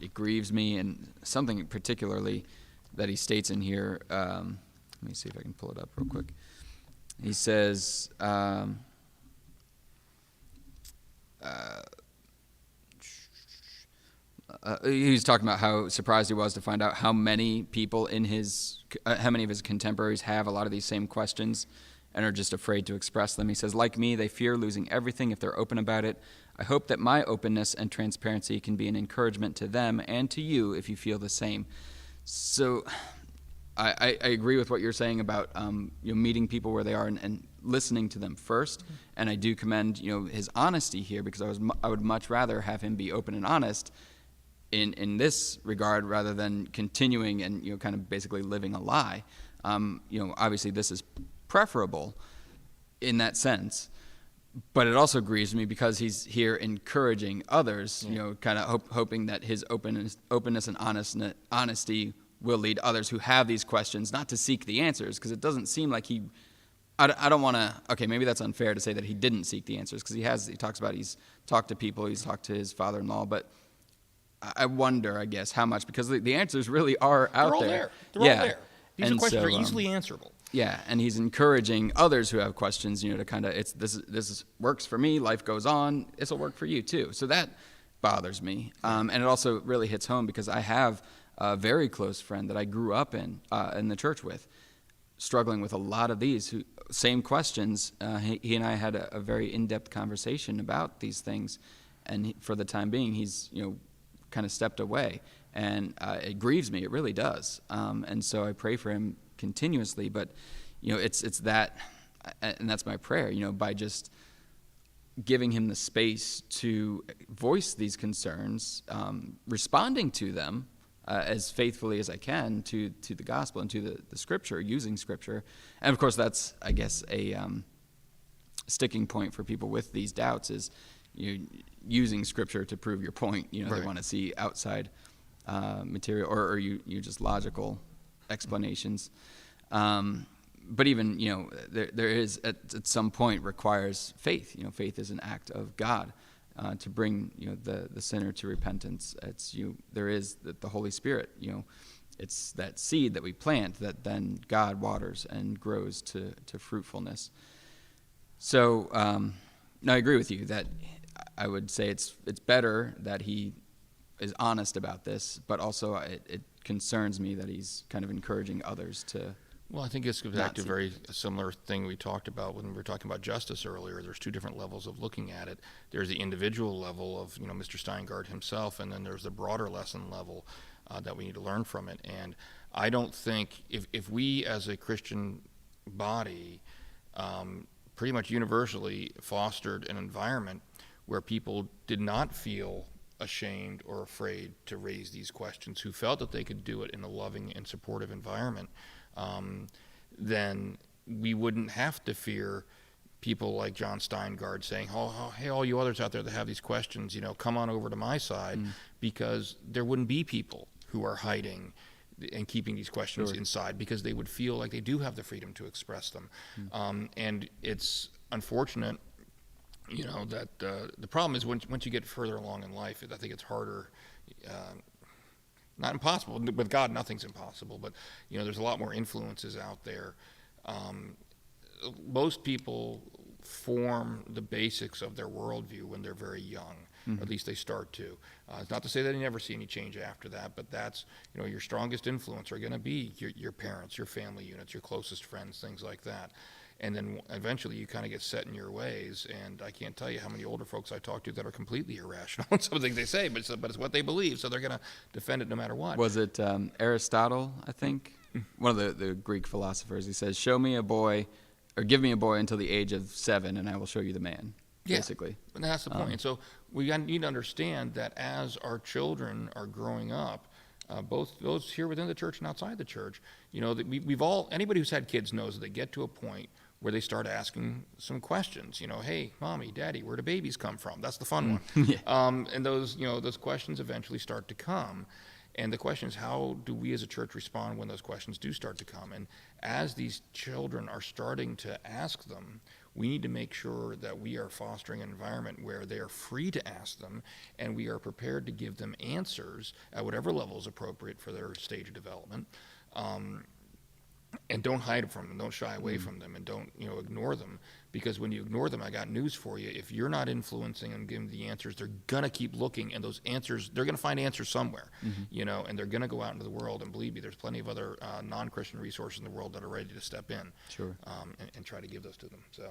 it grieves me, and something particularly that he states in here. Let me see if I can pull it up real quick. He says, he was talking about how surprised he was to find out how many people in how many of his contemporaries have a lot of these same questions and are just afraid to express them. He says, like me, they fear losing everything if they're open about it. I hope that my openness and transparency can be an encouragement to them and to you if you feel the same. So I agree with what you're saying about meeting people where they are and listening to them first. Mm-hmm. And I do commend his honesty here, because I would much rather have him be open and honest in this regard rather than continuing and kind of basically living a lie. Obviously this is preferable in that sense, but it also grieves me because he's here encouraging others, kind of hoping that his openness and honesty will lead others who have these questions not to seek the answers, because it doesn't seem like I don't want to, okay, maybe that's unfair to say that he didn't seek the answers, because he talks about he's talked to people, he's talked to his father-in-law, but I wonder, I guess, how much, because the answers really are out there. They're all there. These questions are easily answerable. Yeah, and he's encouraging others who have questions, to kind of, this works for me, life goes on, this will work for you too. So that bothers me. And it also really hits home because I have a very close friend that I grew up in the church with, struggling with a lot of these same questions. He and I had a very in-depth conversation about these things, and for the time being, he's kind of stepped away, and it grieves me. It really does. And so I pray for him continuously, but it's that, and that's my prayer. By just giving him the space to voice these concerns, responding to them as faithfully as I can to the gospel and to the scripture, using scripture. And of course, that's, I guess, a sticking point for people with these doubts is using scripture to prove your point. Right. They want to see outside material or you just logical explanations. But even, there is at some point requires faith. Faith is an act of God to bring, the sinner to repentance. There is the Holy Spirit, it's that seed that we plant that then God waters and grows to fruitfulness. So, no, I agree with you that I would say it's better that he is honest about this, but also it concerns me that he's kind of encouraging others to. Well, I think this goes back to a very similar thing we talked about when we were talking about justice earlier. There's two different levels of looking at it. There's the individual level of Mr. Steingard himself, and then there's the broader lesson level that we need to learn from it. And I don't think if we as a Christian body pretty much universally fostered an environment where people did not feel ashamed or afraid to raise these questions, who felt that they could do it in a loving and supportive environment, then we wouldn't have to fear people like John Steingard saying, oh, hey, all you others out there that have these questions, come on over to my side, because there wouldn't be people who are hiding and keeping these questions inside, because they would feel like they do have the freedom to express them. And it's unfortunate, that the problem is once you get further along in life, I think it's harder. Not impossible. With God, nothing's impossible. But there's a lot more influences out there. Most people form the basics of their worldview when they're very young. Or at least they start to. It's not to say that you never see any change after that, but that's your strongest influence are going to be your parents, your family units, your closest friends, things like that. And then eventually you kind of get set in your ways. And I can't tell you how many older folks I talk to that are completely irrational in some of the things they say, but it's what they believe, so they're going to defend it no matter what. Was it Aristotle, I think? One of the Greek philosophers. He says, show me a boy, or give me a boy until the age of 7, and I will show you the man, basically. And that's the point. So we need to understand that as our children are growing up, both those here within the church and outside the church, that we've all, anybody who's had kids knows that they get to a point where they start asking some questions. Hey, mommy, daddy, where do babies come from? That's the fun one. And those questions eventually start to come. And the question is, how do we as a church respond when those questions do start to come? And as these children are starting to ask them, we need to make sure that we are fostering an environment where they are free to ask them, and we are prepared to give them answers at whatever level is appropriate for their stage of development. and don't hide from them, don't shy away from them, and don't ignore them, because when you ignore them, I got news for you. If you're not influencing and giving the answers, they're gonna keep looking, and those answers, they're gonna find answers somewhere, and they're gonna go out into the world, and believe me, there's plenty of other non-Christian resources in the world that are ready to step in, Sure. And try to give those to them. So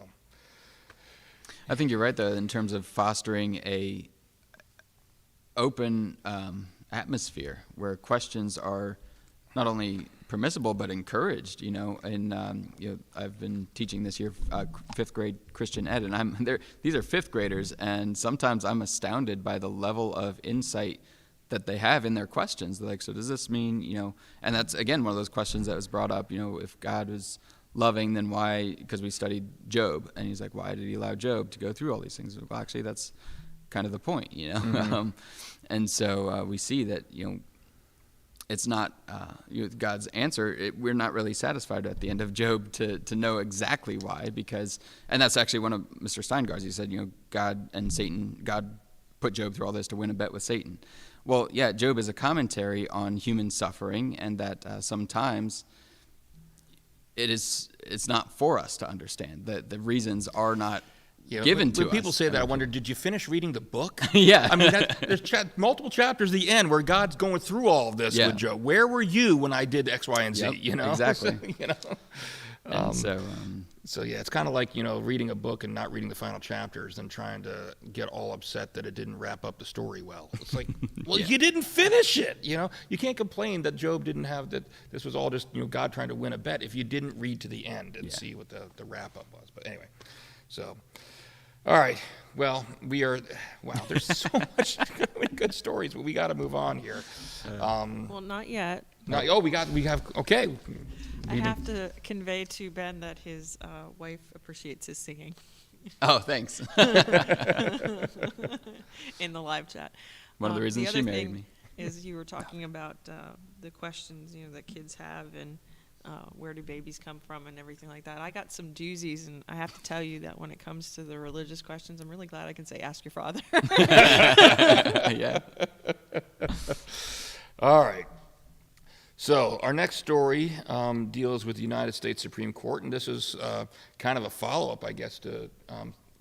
I think you're right, though, in terms of fostering a open atmosphere where questions are not only permissible but encouraged. And I've been teaching this year fifth grade Christian ed, and I'm there. These are fifth graders, and sometimes I'm astounded by the level of insight that they have in their questions. They're like, so does this mean, and that's again one of those questions that was brought up. If God was loving, then why? Because we studied Job, and he's like, why did he allow Job to go through all these things? Well, actually, that's kind of the point, and so we see that it's not God's answer. We're not really satisfied at the end of Job to know exactly why, and that's actually one of Mr. Steingard's. He said, God and Satan, God put Job through all this to win a bet with Satan. Well, yeah, Job is a commentary on human suffering, and that sometimes it's not for us to understand. The reasons are not given to us. When people say that, I wonder, did you finish reading the book? Yeah. I mean, there's multiple chapters at the end where God's going through all of this with Job. Where were you when I did X, Y, and Z? Exactly. And so yeah, it's kind of like reading a book and not reading the final chapters and trying to get all upset that it didn't wrap up the story well. It's like, well, you didn't finish it. You can't complain that Job didn't have that. This was all just God trying to win a bet if you didn't read to the end and see what the wrap up was. But anyway, so. All right. Well, there's so much good stories, but we got to move on here. Well, not yet. Okay. I have to convey to Ben that his wife appreciates his singing. Oh, thanks. In the live chat. One of the reasons she married me. Is you were talking about the questions that kids have, and where do babies come from and everything like that. I got some doozies, and I have to tell you that when it comes to the religious questions, I'm really glad I can say, ask your father. Yeah. All right. So our next story deals with the United States Supreme Court, and this is kind of a follow-up, I guess, to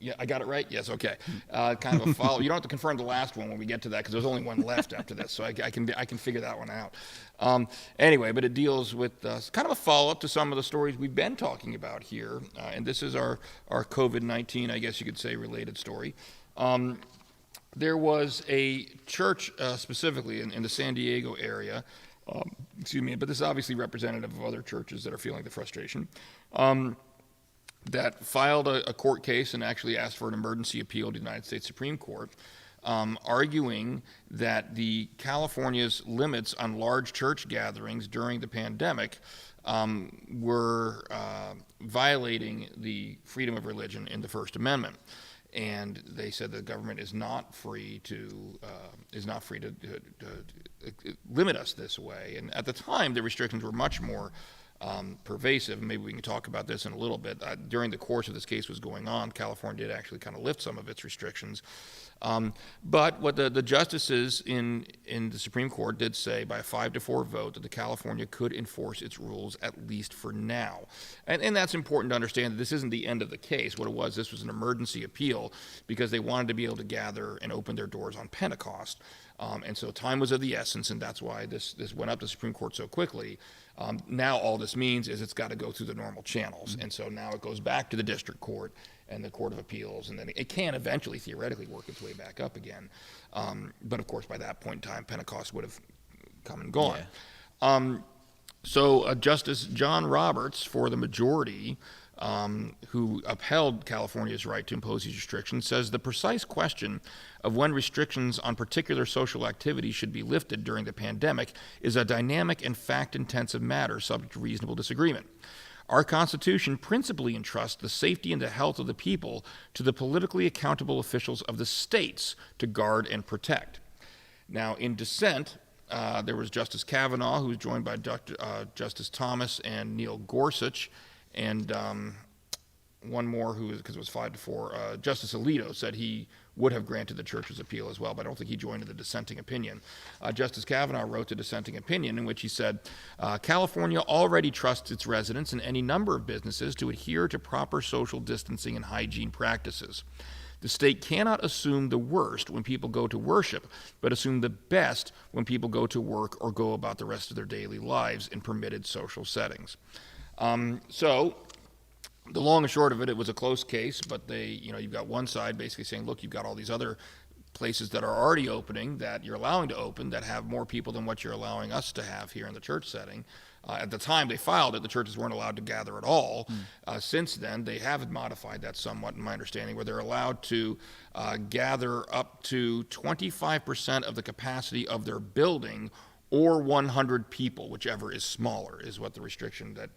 yeah, I got it right? Yes, okay. Kind of a follow. You don't have to confirm the last one when we get to that, because there's only one left after this, so I can figure that one out. Anyway, but it deals with kind of a follow-up to some of the stories we've been talking about here, and this is our COVID-19, I guess you could say, related story. There was a church specifically in the San Diego area, but this is obviously representative of other churches that are feeling the frustration, that filed a court case and actually asked for an emergency appeal to the United States Supreme Court, arguing that the California's limits on large church gatherings during the pandemic were violating the freedom of religion in the First Amendment. And they said the government is not free to limit us this way. And at the time, the restrictions were much more pervasive. Maybe we can talk about this in a little bit. During the course of this case was going on, California did actually kind of lift some of its restrictions. But what the justices in the Supreme Court did say by a 5-4 vote that the California could enforce its rules at least for now. And that's important to understand, that this isn't the end of the case. What it was, this was an emergency appeal because they wanted to be able to gather and open their doors on Pentecost. And so time was of the essence, and that's why this went up to the Supreme Court so quickly. Now all this means is it's got to go through the normal channels. And so now it goes back to the district court and the Court of Appeals, and then it can eventually theoretically work its way back up again. But of course, by that point in time, Pentecost would have come and gone. Yeah. So Justice John Roberts, for the majority, who upheld California's right to impose these restrictions, says the precise question of when restrictions on particular social activities should be lifted during the pandemic is a dynamic and fact-intensive matter subject to reasonable disagreement. Our Constitution principally entrusts the safety and the health of the people to the politically accountable officials of the states to guard and protect. Now, in dissent, there was Justice Kavanaugh, who was joined by Justice Thomas and Neil Gorsuch, and one more because it was 5-4. Justice Alito said he would have granted the church's appeal as well, but I don't think he joined in the dissenting opinion. Justice Kavanaugh wrote the dissenting opinion in which he said, California already trusts its residents and any number of businesses to adhere to proper social distancing and hygiene practices. The state cannot assume the worst when people go to worship, but assume the best when people go to work or go about the rest of their daily lives in permitted social settings. So the long and short of it, it was a close case, but you've got one side basically saying, look, you've got all these other places that are already opening that you're allowing to open that have more people than what you're allowing us to have here in the church setting. At the time they filed it, the churches weren't allowed to gather at all. Since then, they have modified that somewhat, in my understanding, where they're allowed to gather up to 25% of the capacity of their building or 100 people, whichever is smaller, is what the restriction that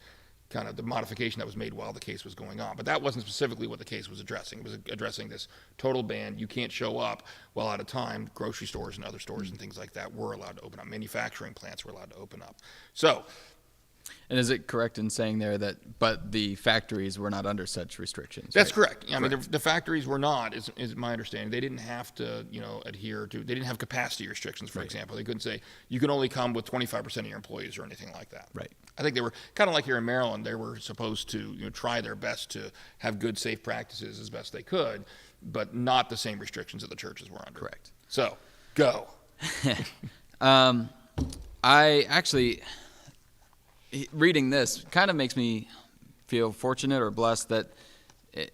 kind of the modification that was made while the case was going on. But that wasn't specifically what the case was addressing. It was addressing this total ban. You can't show up. Well, at a time, grocery stores and other stores and things like that were allowed to open up. Manufacturing plants were allowed to open up. So, and is it correct in saying there that, but the factories were not under such restrictions? That's right? correct. I mean, the factories were not, is my understanding. They didn't have to, adhere to, they didn't have capacity restrictions, for example. They couldn't say, you can only come with 25% of your employees or anything like that. Right. I think they were kind of like here in Maryland. They were supposed to, try their best to have good, safe practices as best they could, but not the same restrictions that the churches were under. Correct. So, go. I actually, reading this kind of makes me feel fortunate or blessed that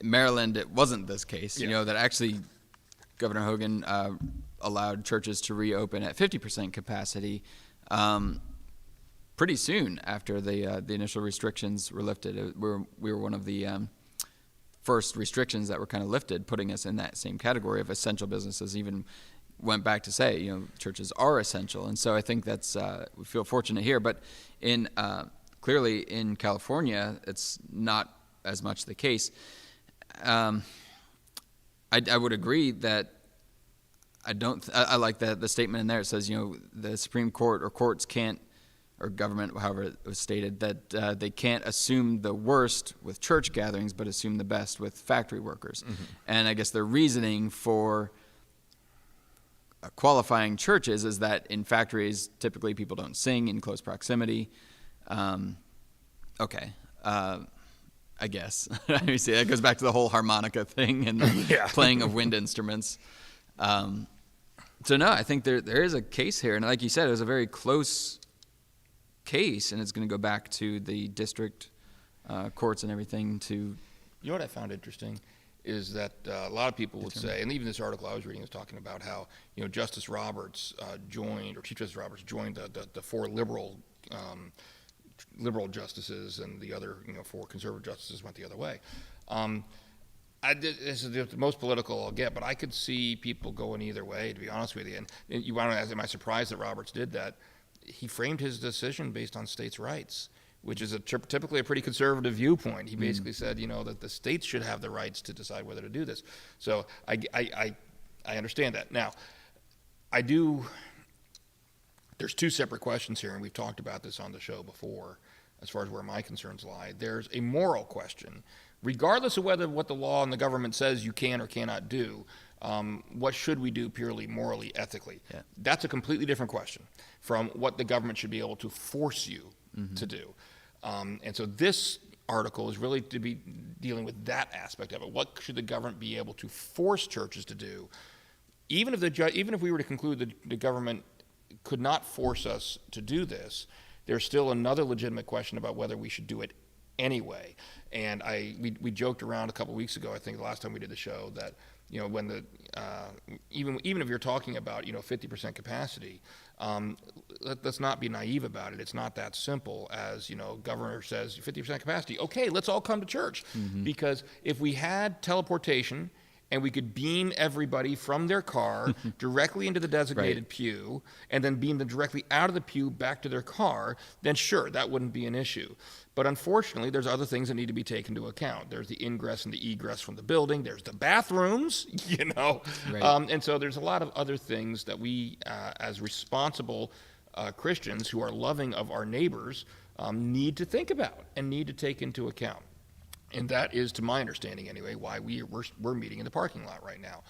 Maryland, it wasn't this case. Yeah. That actually Governor Hogan allowed churches to reopen at 50% capacity pretty soon after the initial restrictions were lifted. We were one of the first restrictions that were kind of lifted, putting us in that same category of essential businesses. Even went back to say, churches are essential, and so I think that's we feel fortunate here. But in clearly in California, it's not as much the case. I would agree that I like the statement in there. It says, the Supreme Court or courts can't, or government, however it was stated, that they can't assume the worst with church gatherings, but assume the best with factory workers. Mm-hmm. And I guess the reasoning for qualifying churches is that in factories, typically people don't sing in close proximity. I guess. You see, that goes back to the whole harmonica thing and the playing of wind instruments. So no, I think there is a case here. And like you said, it was a very close case, and it's going to go back to the district courts and everything to... You know what I found interesting is that a lot of people would say, and even this article I was reading was talking about how, Justice Roberts joined, or Chief Justice Roberts joined the four liberal justices, and the other, four conservative justices went the other way. This is the most political I'll get, but I could see people going either way, to be honest with you. And you want to ask, am I surprised that Roberts did that? He framed his decision based on states' rights, which is typically a pretty conservative viewpoint. He basically said, that the states should have the rights to decide whether to do this. So I understand that. Now, there's two separate questions here, and we've talked about this on the show before, as far as where my concerns lie. There's a moral question. Regardless of what the law and the government says you can or cannot do, what should we do purely morally, ethically? Yeah. That's a completely different question from what the government should be able to force you to do. And so this article is really to be dealing with that aspect of it. What should the government be able to force churches to do? Even if we were to conclude that the government could not force us to do this, there's still another legitimate question about whether we should do it anyway. And we joked around a couple weeks ago, I think the last time we did the show, that when even if you're talking about 50% capacity, let's not be naive about it. It's not that simple as governor says 50% capacity. Okay, let's all come to church, because if we had teleportation and we could beam everybody from their car directly into the designated pew, and then beam them directly out of the pew back to their car, then sure, that wouldn't be an issue. But unfortunately, there's other things that need to be taken into account. There's the ingress and the egress from the building. There's the bathrooms, Right. And so there's a lot of other things that we, as responsible Christians who are loving of our neighbors, need to think about and need to take into account. And that is, to my understanding anyway, why we're meeting in the parking lot right now,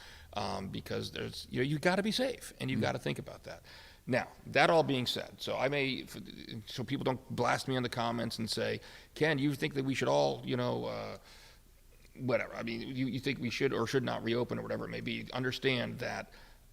because there's you got to be safe, and you've got to think about that. Now, that all being said, so people don't blast me in the comments and say, Ken, you think that we should all whatever. I mean, you think we should or should not reopen or whatever it may be. Understand that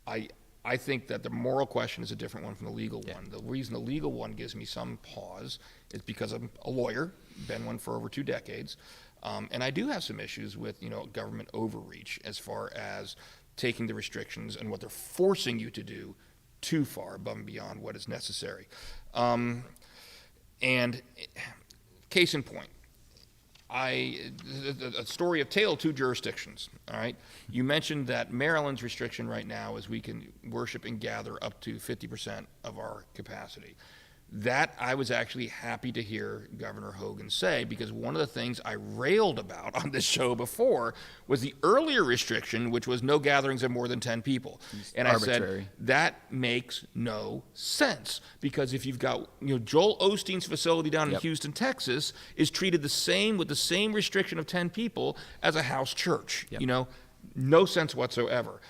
I think that the moral question is a different one from the legal one. The reason the legal one gives me some pause is because I'm a lawyer, been one for over 2 decades, and I do have some issues with government overreach as far as taking the restrictions and what they're forcing you to do too far above and beyond what is necessary. And case in point, a story of tale of 2 jurisdictions. All right, you mentioned that Maryland's restriction right now is we can worship and gather up to 50% of our capacity. That I was actually happy to hear Governor Hogan say, because one of the things I railed about on this show before was the earlier restriction, which was no gatherings of more than 10 people. And arbitrary. I said, that makes no sense, because if you've got, Joel Osteen's facility down in Houston, Texas, is treated the same with the same restriction of 10 people as a house church. No sense whatsoever.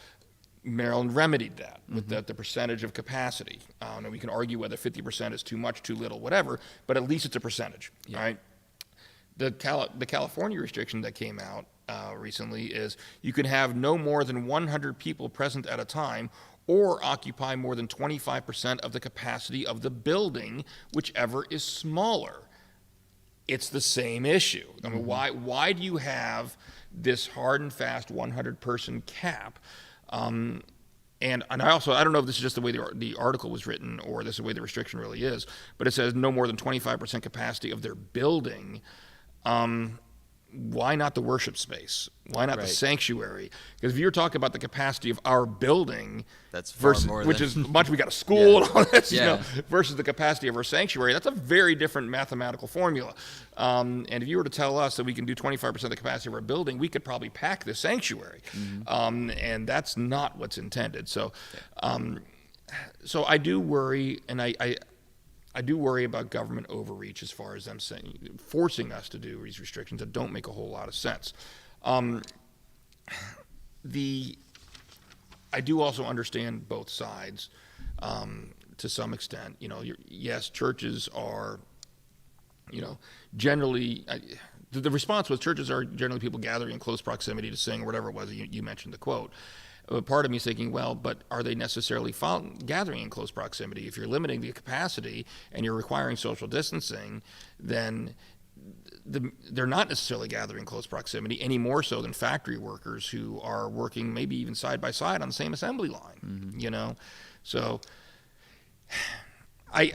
Maryland remedied that with the percentage of capacity. And we can argue whether 50% is too much, too little, whatever, but at least it's a percentage, right? The California restriction that came out recently is you can have no more than 100 people present at a time or occupy more than 25% of the capacity of the building, whichever is smaller. It's the same issue. I mean, why do you have this hard and fast 100-person cap? And I don't know if this is just the way the article was written or this is the way the restriction really is, but it says no more than 25% capacity of their building. Why not the worship space? Why not the sanctuary? Because if you're talking about the capacity of our building, that's far versus, more which than, is much we got a school and all this, Yeah. versus the capacity of our sanctuary, that's a very different mathematical formula. And if you were to tell us that we can do 25% of the capacity of our building, we could probably pack the sanctuary, and that's not what's intended. So, so I do worry, and I do worry about government overreach as far as them forcing us to do these restrictions that don't make a whole lot of sense. I do also understand both sides to some extent. Yes, churches are, generally, the response was churches are generally people gathering in close proximity to sing or whatever it was. You mentioned the quote. Part of me is thinking, well, but are they necessarily gathering in close proximity? If you're limiting the capacity and you're requiring social distancing, then they're not necessarily gathering in close proximity any more so than factory workers who are working maybe even side by side on the same assembly line, So I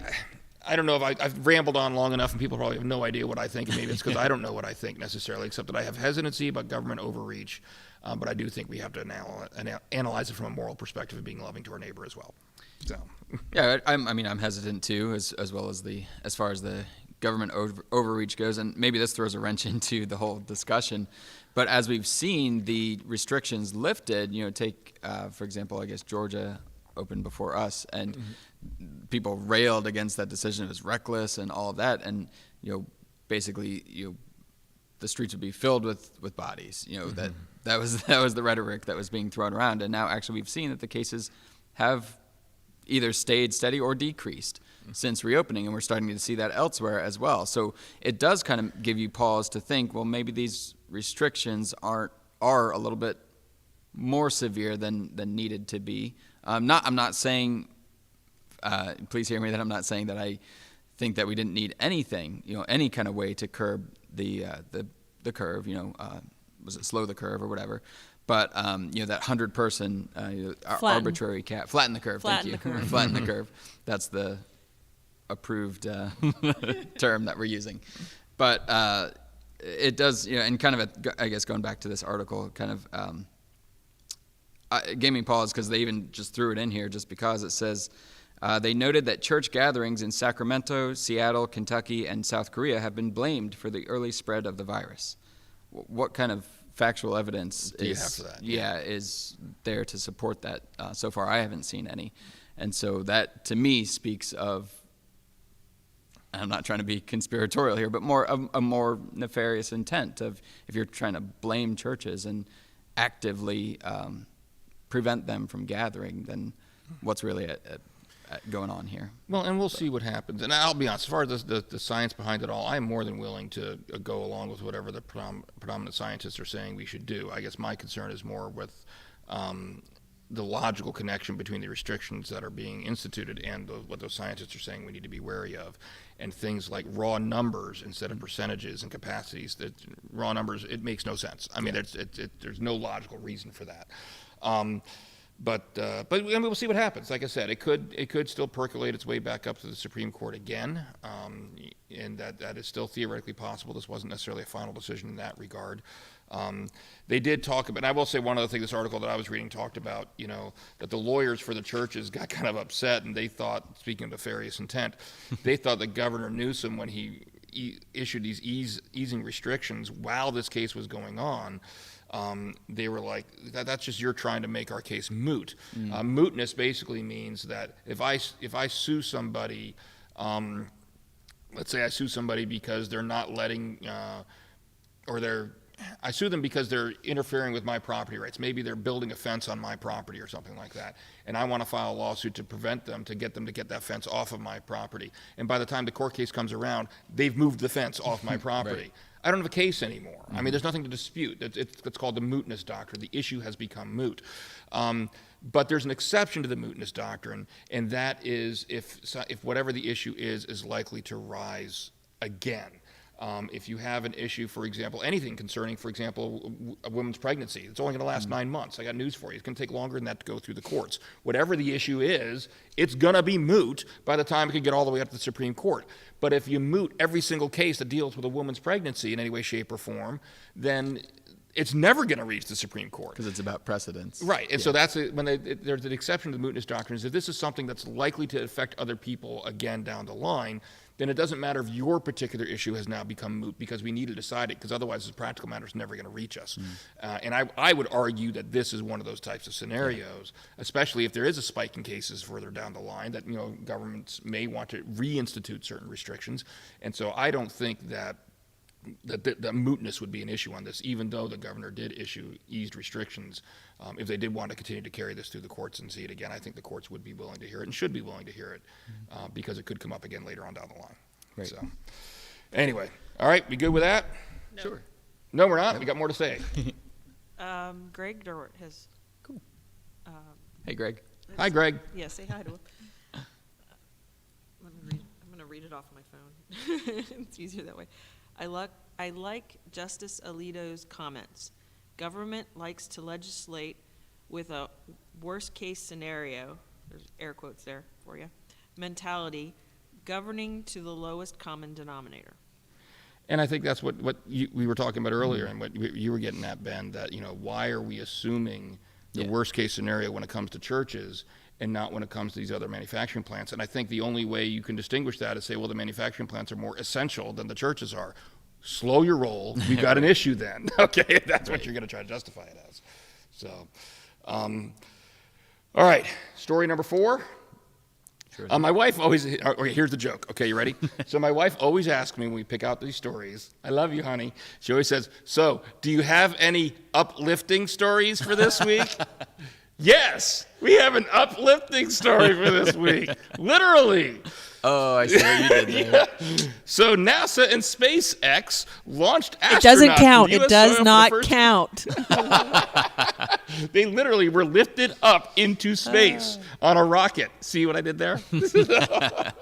don't know if I've rambled on long enough and people probably have no idea what I think. Maybe it's because I don't know what I think necessarily, except that I have hesitancy about government overreach. But I do think we have to analyze it from a moral perspective of being loving to our neighbor as well. So. Yeah, I'm hesitant too, as well as far as the government overreach goes, and maybe this throws a wrench into the whole discussion. But as we've seen the restrictions lifted, take for example, I guess Georgia opened before us, and people railed against that decision. It was reckless and all of that, and basically the streets would be filled with bodies. That was the rhetoric that was being thrown around, and now actually we've seen that the cases have either stayed steady or decreased since reopening, and we're starting to see that elsewhere as well. So it does kind of give you pause to think, well, maybe these restrictions are a little bit more severe than needed to be. I'm not saying, please hear me, that I'm not saying that I think that we didn't need anything, any kind of way to curb the curve, was it slow the curve or whatever? But that 100-person arbitrary cap, flatten the curve. Flatten Thank the you. curve. Flatten the curve. That's the approved term that we're using. But it does, and kind of, I guess going back to this article, kind of gave me pause because they even just threw it in here just because it says. They noted that church gatherings in Sacramento, Seattle, Kentucky, and South Korea have been blamed for the early spread of the virus. What kind of factual evidence is there to support that? So far, I haven't seen any. And so that, to me, speaks of I'm not trying to be conspiratorial here, but more a more nefarious intent of if you're trying to blame churches and actively prevent them from gathering, then what's really going on here? Well, and we'll see what happens. And I'll be honest, as far as the science behind it all, I'm more than willing to go along with whatever the predominant scientists are saying we should do. I guess my concern is more with the logical connection between the restrictions that are being instituted and what those scientists are saying we need to be wary of. And things like raw numbers instead of percentages and capacities. That raw numbers, it makes no sense. I mean, there's no logical reason for that. But I mean, we'll see what happens. Like I said, it could still percolate its way back up to the Supreme Court again, and that is still theoretically possible. This wasn't necessarily a final decision in that regard. They did talk about, and I will say one other thing, this article that I was reading talked about, that the lawyers for the churches got kind of upset, and they thought, speaking of nefarious intent, they thought that Governor Newsom, when he issued these easing restrictions while this case was going on, they were like, that's just you're trying to make our case moot. Mootness basically means that if I sue somebody, let's say I sue somebody because they're not letting, I sue them because they're interfering with my property rights. Maybe they're building a fence on my property or something like that. And I want to file a lawsuit to prevent them, to get that fence off of my property. And by the time the court case comes around, they've moved the fence off my property. Right. I don't have a case anymore. I mean, there's nothing to dispute. It's called the mootness doctrine. The issue has become moot. But there's an exception to the mootness doctrine, and that is if whatever the issue is likely to rise again. If you have an issue, for example, anything concerning, for example, a woman's pregnancy, it's only going to last 9 months. I got news for you. It's going to take longer than that to go through the courts. Whatever the issue is, it's going to be moot by the time it can get all the way up to the Supreme Court. But if you moot every single case that deals with a woman's pregnancy in any way, shape, or form, then it's never going to reach the Supreme Court. Because it's about precedents. Right. And so that's there's an exception to the mootness doctrine, is if this is something that's likely to affect other people again down the line, then it doesn't matter if your particular issue has now become moot, because we need to decide it, because otherwise as a practical matter it's never going to reach us. And I would argue that this is one of those types of scenarios, especially if there is a spike in cases further down the line that governments may want to reinstitute certain restrictions. And so I don't think that mootness would be an issue on this, even though the governor did issue eased restrictions. If they did want to continue to carry this through the courts and see it again, I think the courts would be willing to hear it and should be willing to hear it, because it could come up again later on down the line. Right. So, anyway, all right, we good with that? No. Sure. No, we're not. We got more to say. Greg Durwart has. Cool. Hey, Greg. Hi, Greg. Yeah, say hi to him. I'm going to read it off my phone. It's easier that way. I like Justice Alito's comments. Government likes to legislate with a worst-case scenario, there's air quotes there for you, mentality, governing to the lowest common denominator. And I think that's what we were talking about earlier, and what you were getting at, Ben, that why are we assuming the worst-case scenario when it comes to churches and not when it comes to these other manufacturing plants? And I think the only way you can distinguish that is say, well, the manufacturing plants are more essential than the churches are. Slow your roll. We've got an issue then. Okay, that's what you're going to try to justify it as. So, all right, story number 4. Sure. My wife always, okay, here's the joke. Okay, you ready? So my wife always asks me when we pick out these stories, I love you, honey. She always says, so do you have any uplifting stories for this week? Yes, we have an uplifting story for this week. Literally. Oh, I see what you did there. Yeah. So NASA and SpaceX launched astronauts. It doesn't count. from It US does soil not for the count. They literally were lifted up into space on a rocket. See what I did there? It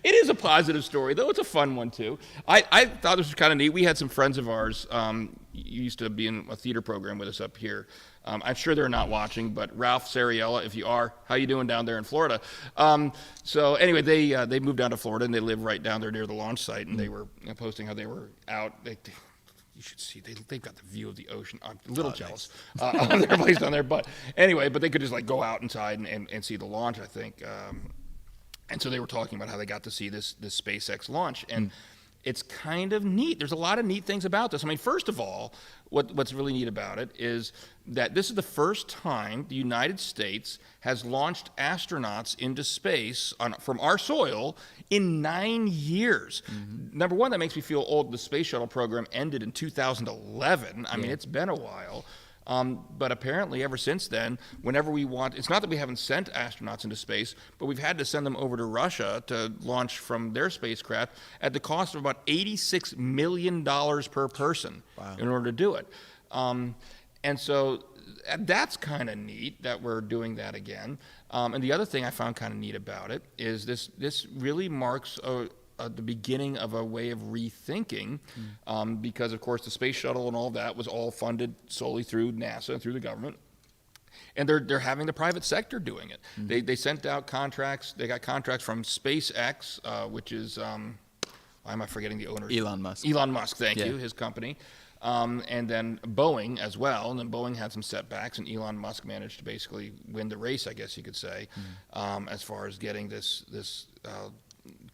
is a positive story, though. It's a fun one, too. I thought this was kind of neat. We had some friends of ours. You used to be in a theater program with us up here. I'm sure they're not watching, but Ralph Sariella, if you are, how you doing down there in Florida? So anyway, they moved down to Florida, and they live right down there near the launch site, and they were posting how they were out. You should see, they've got the view of the ocean. I'm a little jealous on their place down there. But anyway, they could just like go out inside and see the launch, I think. And so they were talking about how they got to see this SpaceX launch. And it's kind of neat. There's a lot of neat things about this. I mean, first of all, what's really neat about it is that this is the first time the United States has launched astronauts into space from our soil in 9 years. Number one, that makes me feel old. The space shuttle program ended in 2011. I mean, it's been a while. But apparently, ever since then, whenever we want, it's not that we haven't sent astronauts into space, but we've had to send them over to Russia to launch from their spacecraft at the cost of about $86 million per person in order to do it. And so that's kind of neat that we're doing that again. And the other thing I found kind of neat about it is this really marks the beginning of a way of rethinking, because of course the space shuttle and all that was all funded solely through NASA and through the government, and they're having the private sector doing it. They sent out contracts. They got contracts from SpaceX, which is why am I forgetting the owner? Elon Musk. Elon Musk, thank you, his company. And then Boeing as well, and then Boeing had some setbacks, and Elon Musk managed to basically win the race, I guess you could say, as far as getting this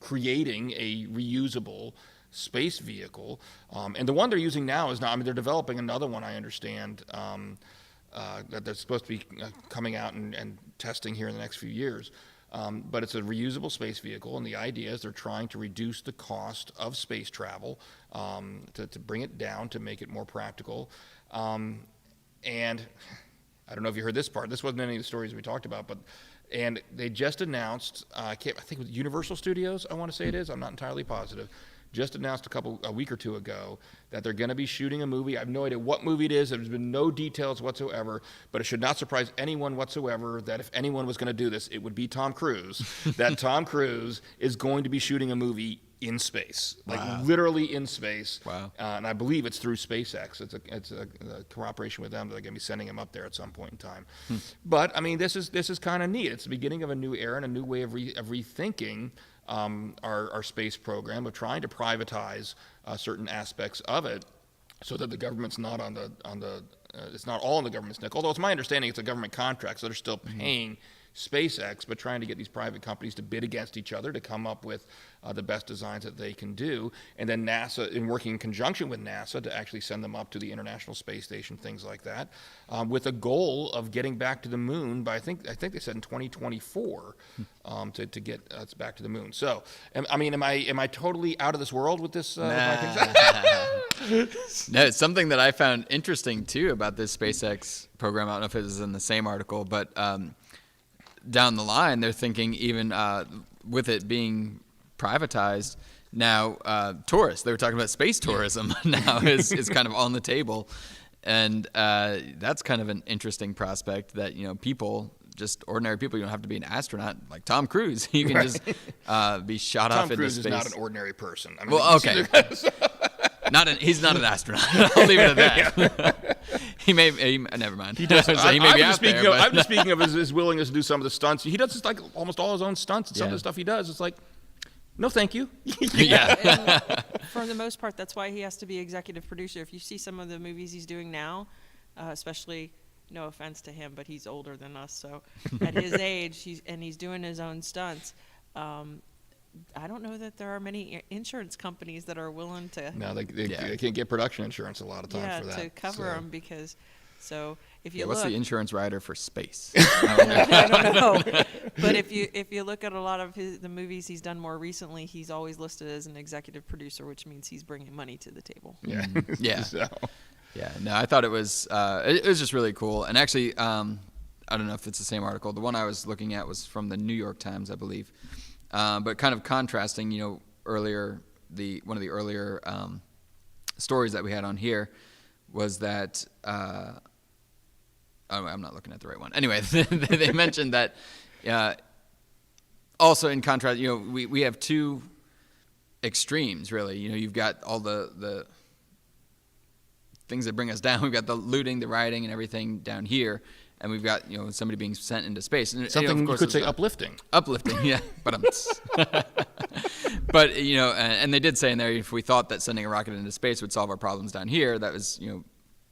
creating a reusable space vehicle. And the one they're using now is not, I mean, they're developing another one, I understand, that they're supposed to be coming out and testing here in the next few years. But it's a reusable space vehicle, and the idea is they're trying to reduce the cost of space travel, to bring it down, to make it more practical. And I don't know if you heard this part. This wasn't any of the stories we talked about, and they just announced, I think it was Universal Studios, I want to say it is, I'm not entirely positive, just announced a week or two ago that they're going to be shooting a movie. I have no idea what movie it is. There's been no details whatsoever, but it should not surprise anyone whatsoever that if anyone was going to do this, it would be Tom Cruise, that Tom Cruise is going to be shooting a movie in space, literally in space. Wow. And I believe it's through SpaceX. It's a cooperation with them. They're going to be sending him up there at some point in time. But I mean, this is kind of neat. It's the beginning of a new era and a new way of rethinking our space program, of trying to privatize certain aspects of it, so that the government's not on the it's not all in the government's neck. Although it's my understanding it's a government contract, so they're still paying SpaceX, but trying to get these private companies to bid against each other to come up with the best designs that they can do, and then NASA, in working in conjunction with NASA, to actually send them up to the International Space Station, things like that, with a goal of getting back to the moon by I think they said in 2024, to get us back to the moon. So, am I totally out of this world with this? No, it's something that I found interesting too about this SpaceX program. I don't know if it was in the same article, but down the line, they're thinking even with it being privatized now, tourists. They were talking about space tourism now is kind of on the table, and that's kind of an interesting prospect that people. Just ordinary people. You don't have to be an astronaut like Tom Cruise. You can just be shot off into space. Tom Cruise is not an ordinary person. I mean, well, okay. He's not an astronaut. I'll leave it at that. He never mind. He does. I'm just speaking of his willingness to do some of the stunts. He does like almost all his own stunts, and some of the stuff he does, it's like, no, thank you. And for the most part, that's why he has to be executive producer. If you see some of the movies he's doing now, especially, no offense to him, but he's older than us, so at his age, he's doing his own stunts. I don't know that there are many insurance companies that are willing to. No, they can't get production insurance a lot of times for that. To cover them, because. So if you what's the insurance rider for space? I don't know. But if you look at a lot of the movies he's done more recently, he's always listed as an executive producer, which means he's bringing money to the table. Yeah. Yeah. So. Yeah. No, I thought it was just really cool. And actually, I don't know if it's the same article. The one I was looking at was from the New York Times, I believe. But kind of contrasting, earlier one of the earlier stories that we had on here was that. I'm not looking at the right one. Anyway, they mentioned that also in contrast, we have two extremes, really. You've got all the things that bring us down. We've got the looting, the rioting, and everything down here. And we've got, somebody being sent into space. And, something you could say uplifting. Uplifting, yeah. But, and they did say in there, if we thought that sending a rocket into space would solve our problems down here, that was,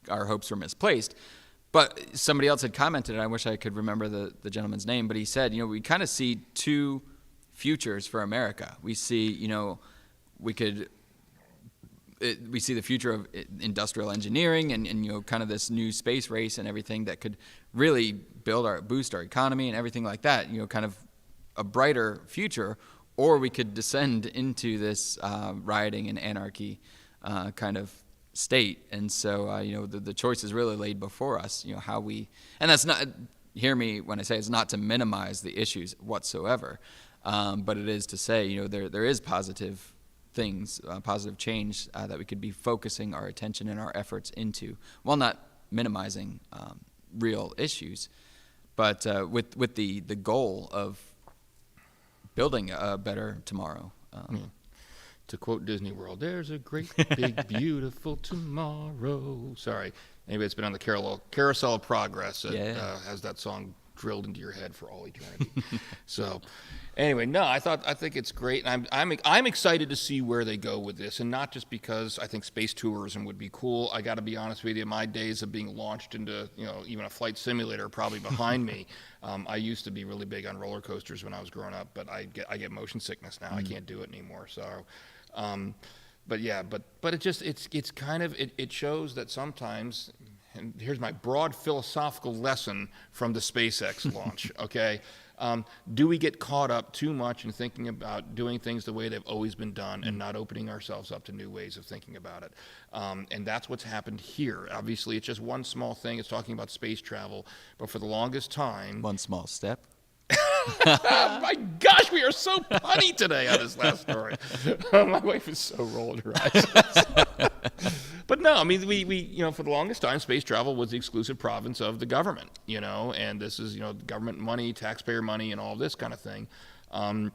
our hopes were misplaced. But somebody else had commented, and I wish I could remember the gentleman's name, but he said, we kind of see two futures for America. We see, we could we see the future of industrial engineering and kind of this new space race and everything that could really boost our economy and everything like that, kind of a brighter future, or we could descend into this rioting and anarchy kind of state. And so, the choice is really laid before us, how we, and that's not, hear me when I say it's not to minimize the issues whatsoever, but it is to say, there is positive things, positive change that we could be focusing our attention and our efforts into, while not minimizing real issues, but with the goal of building a better tomorrow. To quote Disney World, there's a great, big, beautiful tomorrow. Sorry. Anybody that's been on the Carousel of Progress has that song drilled into your head for all eternity. So anyway, no, I think it's great. And I'm excited to see where they go with this, and not just because I think space tourism would be cool. I got to be honest with you, my days of being launched into, even a flight simulator are probably behind me. I used to be really big on roller coasters when I was growing up, but I get motion sickness now. I can't do it anymore. So, but it's kind of, it shows that sometimes, and here's my broad philosophical lesson from the SpaceX launch, okay? Do we get caught up too much in thinking about doing things the way they've always been done and not opening ourselves up to new ways of thinking about it? And that's what's happened here. Obviously, it's just one small thing. It's talking about space travel. But for the longest time... One small step. My gosh, we are so punny today on this last story. My wife is so rolling her eyes. But no, I mean, we for the longest time, space travel was the exclusive province of the government, and this is, government money, taxpayer money, and all this kind of thing. And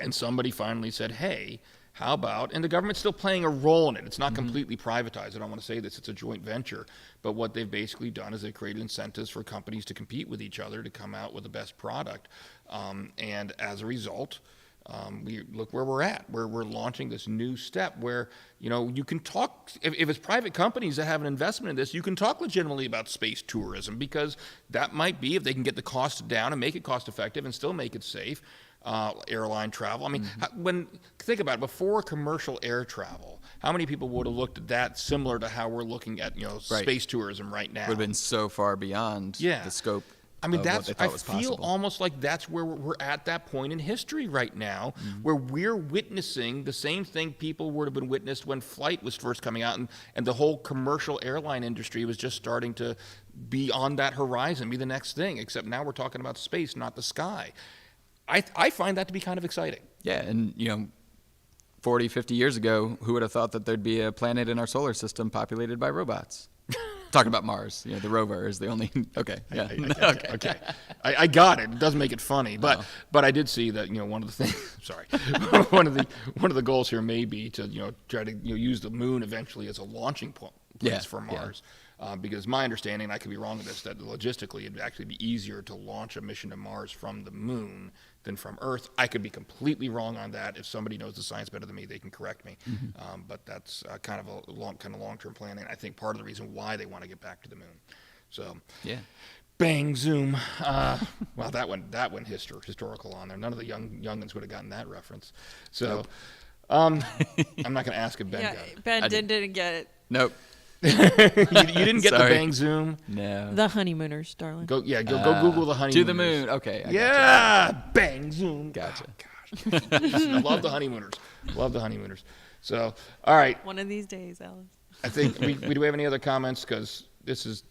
somebody finally said, hey, how about, and the government's still playing a role in it. It's not completely privatized. I don't want to say this. It's a joint venture. But what they've basically done is they've created incentives for companies to compete with each other to come out with the best product. And as a result, we look where we're at. We're launching this new step where, you can talk, if it's private companies that have an investment in this, you can talk legitimately about space tourism, because that might be, if they can get the cost down and make it cost effective and still make it safe, airline travel. I mean, think about it, before commercial air travel, how many people would have looked at that similar to how we're looking at, space tourism right now? Would have been so far beyond the scope. I mean, I feel possible. Almost like that's where we're at that point in history right now, where we're witnessing the same thing people would have been witnessed when flight was first coming out, and the whole commercial airline industry was just starting to be on that horizon, be the next thing, except now we're talking about space, not the sky. I find that to be kind of exciting. Yeah, and 40, 50 years ago, who would have thought that there'd be a planet in our solar system populated by robots? Talking about Mars, the rover is the only. Okay, yeah, okay. I got it. It doesn't make it funny, but I did see that one of the things. Sorry, one of the goals here may be to try to use the moon eventually as a launching place for Mars. Because my understanding, and I could be wrong with this, that logistically it'd actually be easier to launch a mission to Mars from the moon than from Earth. I could be completely wrong on that. If somebody knows the science better than me, they can correct me. But that's kind of a long-term planning. I think part of the reason why they want to get back to the moon. So, bang zoom. Well, that one historical on there. None of the youngins would have gotten that reference. So, I'm not going to ask if Ben got it. Ben didn't get it. Nope. you didn't get the bang zoom? No. The honeymooners, darling. Go Google the honeymooners. To the moon. Okay. Gotcha. Bang zoom. Gotcha. Oh, gosh. I love the honeymooners. So, all right. One of these days, Alice. I think do we have any other comments? Because this is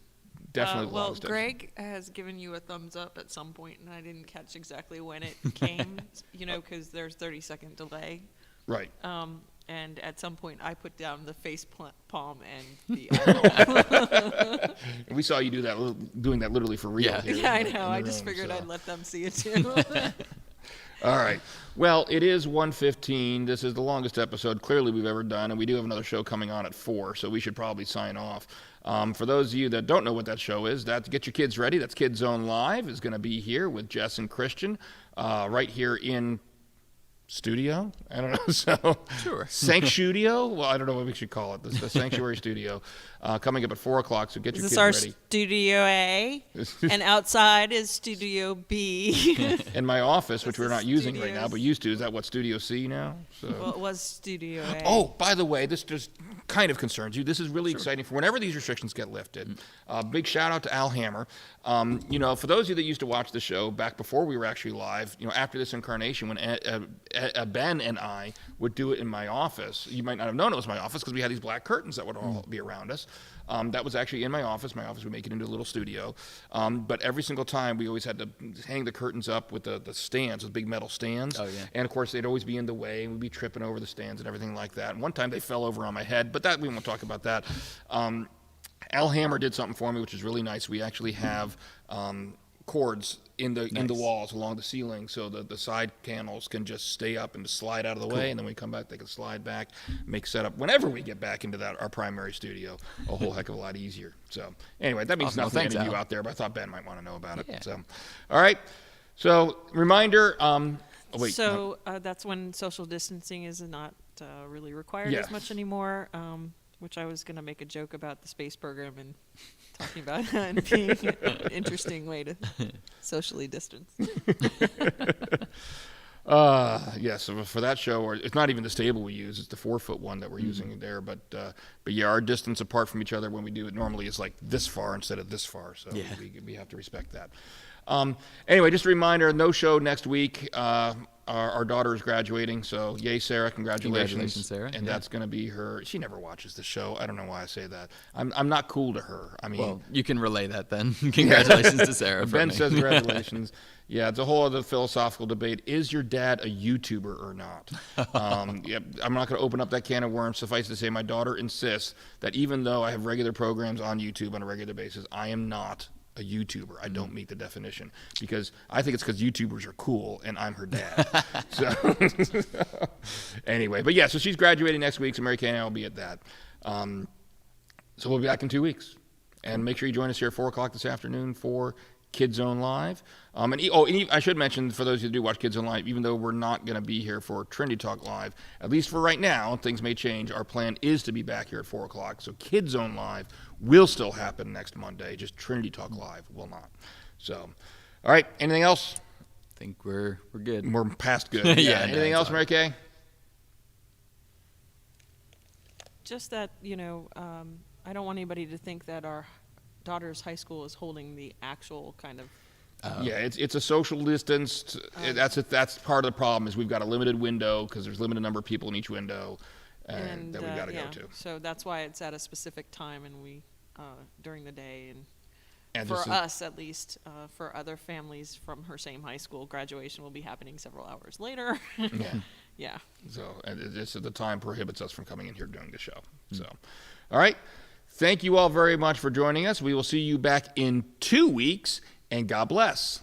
definitely the longest. Greg has given you a thumbs up at some point, and I didn't catch exactly when it came. Because there's 30-second delay. Right. And at some point, I put down the face palm and the eyeball. We saw you doing that literally for real. Yeah, I know. I just figured I'd let them see it too. All right. Well, it is 1:15. This is the longest episode clearly we've ever done, and we do have another show coming on at 4, so we should probably sign off. For those of you that don't know what that show is, that's Get Your Kids Ready. That's Kids Zone Live is going to be here with Jess and Christian right here in studio. I don't know. So Sure. Sanctudio. Well, I don't know what we should call it. The Sanctuary Studio coming up at 4:00. So get your Is kids this our ready. Studio A? And outside is Studio B. In my office, which This we're is not using right now, studios. but used to. Is that what Studio C now? So. Well, it was Studio A. Oh, by the way, this just kind of concerns you. This is really exciting for whenever these restrictions get lifted. Big shout out to Al Hammer. For those of you that used to watch the show back before we were actually live, after this incarnation, when Ben and I would do it in my office, you might not have known it was my office because we had these black curtains that would all be around us. That was actually in my office. My office would make it into a little studio. But every single time, we always had to hang the curtains up with the stands, the big metal stands. Oh, yeah. And, of course, they'd always be in the way, and we'd be tripping over the stands and everything like that. And one time, they fell over on my head, but we won't talk about that. Al Hammer did something for me, which is really nice. We actually have cords in the walls along the ceiling, so that the side panels can just stay up and just slide out of the way, and then when we come back, they can slide back, make setup whenever we get back into our primary studio a whole heck of a lot easier. So anyway, that means Awesome. Well, nothing thanks, to any of you Al. out there, but I thought Ben might want to know about it. Yeah. So, all right. So reminder. That's when social distancing is not really required Yeah. as much anymore. Which I was going to make a joke about the space program and talking about it being an interesting way to socially distance. So for that show, or it's not even the stable we use; it's the 4-foot one that we're using there. But yeah, our distance apart from each other when we do it normally is like this far instead of this far. So Yeah. we have to respect that. Anyway, just a reminder: no show next week. Our daughter is graduating, so yay, Sarah! Congratulations, Congratulations, Sarah. And Yeah. that's going to be her. She never watches the show. I don't know why I say that. I'm not cool to her. I mean, Well, you can relay that then. Congratulations to Sarah. from Ben me. says congratulations. Yeah, it's a whole other philosophical debate. Is your dad a YouTuber or not? I'm not going to open up that can of worms. Suffice to say, my daughter insists that even though I have regular programs on YouTube on a regular basis, I am not a YouTuber. I don't meet the definition because I think it's because YouTubers are cool and I'm her dad. So anyway, but yeah, so she's graduating next week, so Mary Kay and I will be at that. So we'll be back in 2 weeks. And make sure you join us here at 4 o'clock this afternoon for Kids Zone Live. And I should mention, for those of you who do watch Kids Zone Live, even though we're not going to be here for Trinity Talk Live, at least for right now, things may change. Our plan is to be back here at 4 o'clock. So Kids Zone Live will still happen next Monday. Just Trinity Talk Live will not. So, all right. Anything else? I think we're good. We're past good. Yeah, no, Anything it's else, all Mary Kay? Just that, I don't want anybody to think that our daughter's high school is holding the actual kind of Yeah, it's a social distance. That's part of the problem is we've got a limited window because there's a limited number of people in each window that we've got to go to. So that's why it's at a specific time and we during the day And for just us at least. For other families from her same high school, graduation will be happening several hours later. yeah. Yeah. So and it's the time prohibits us from coming in here doing the show. So, all right. Thank you all very much for joining us. We will see you back in 2 weeks, and God bless.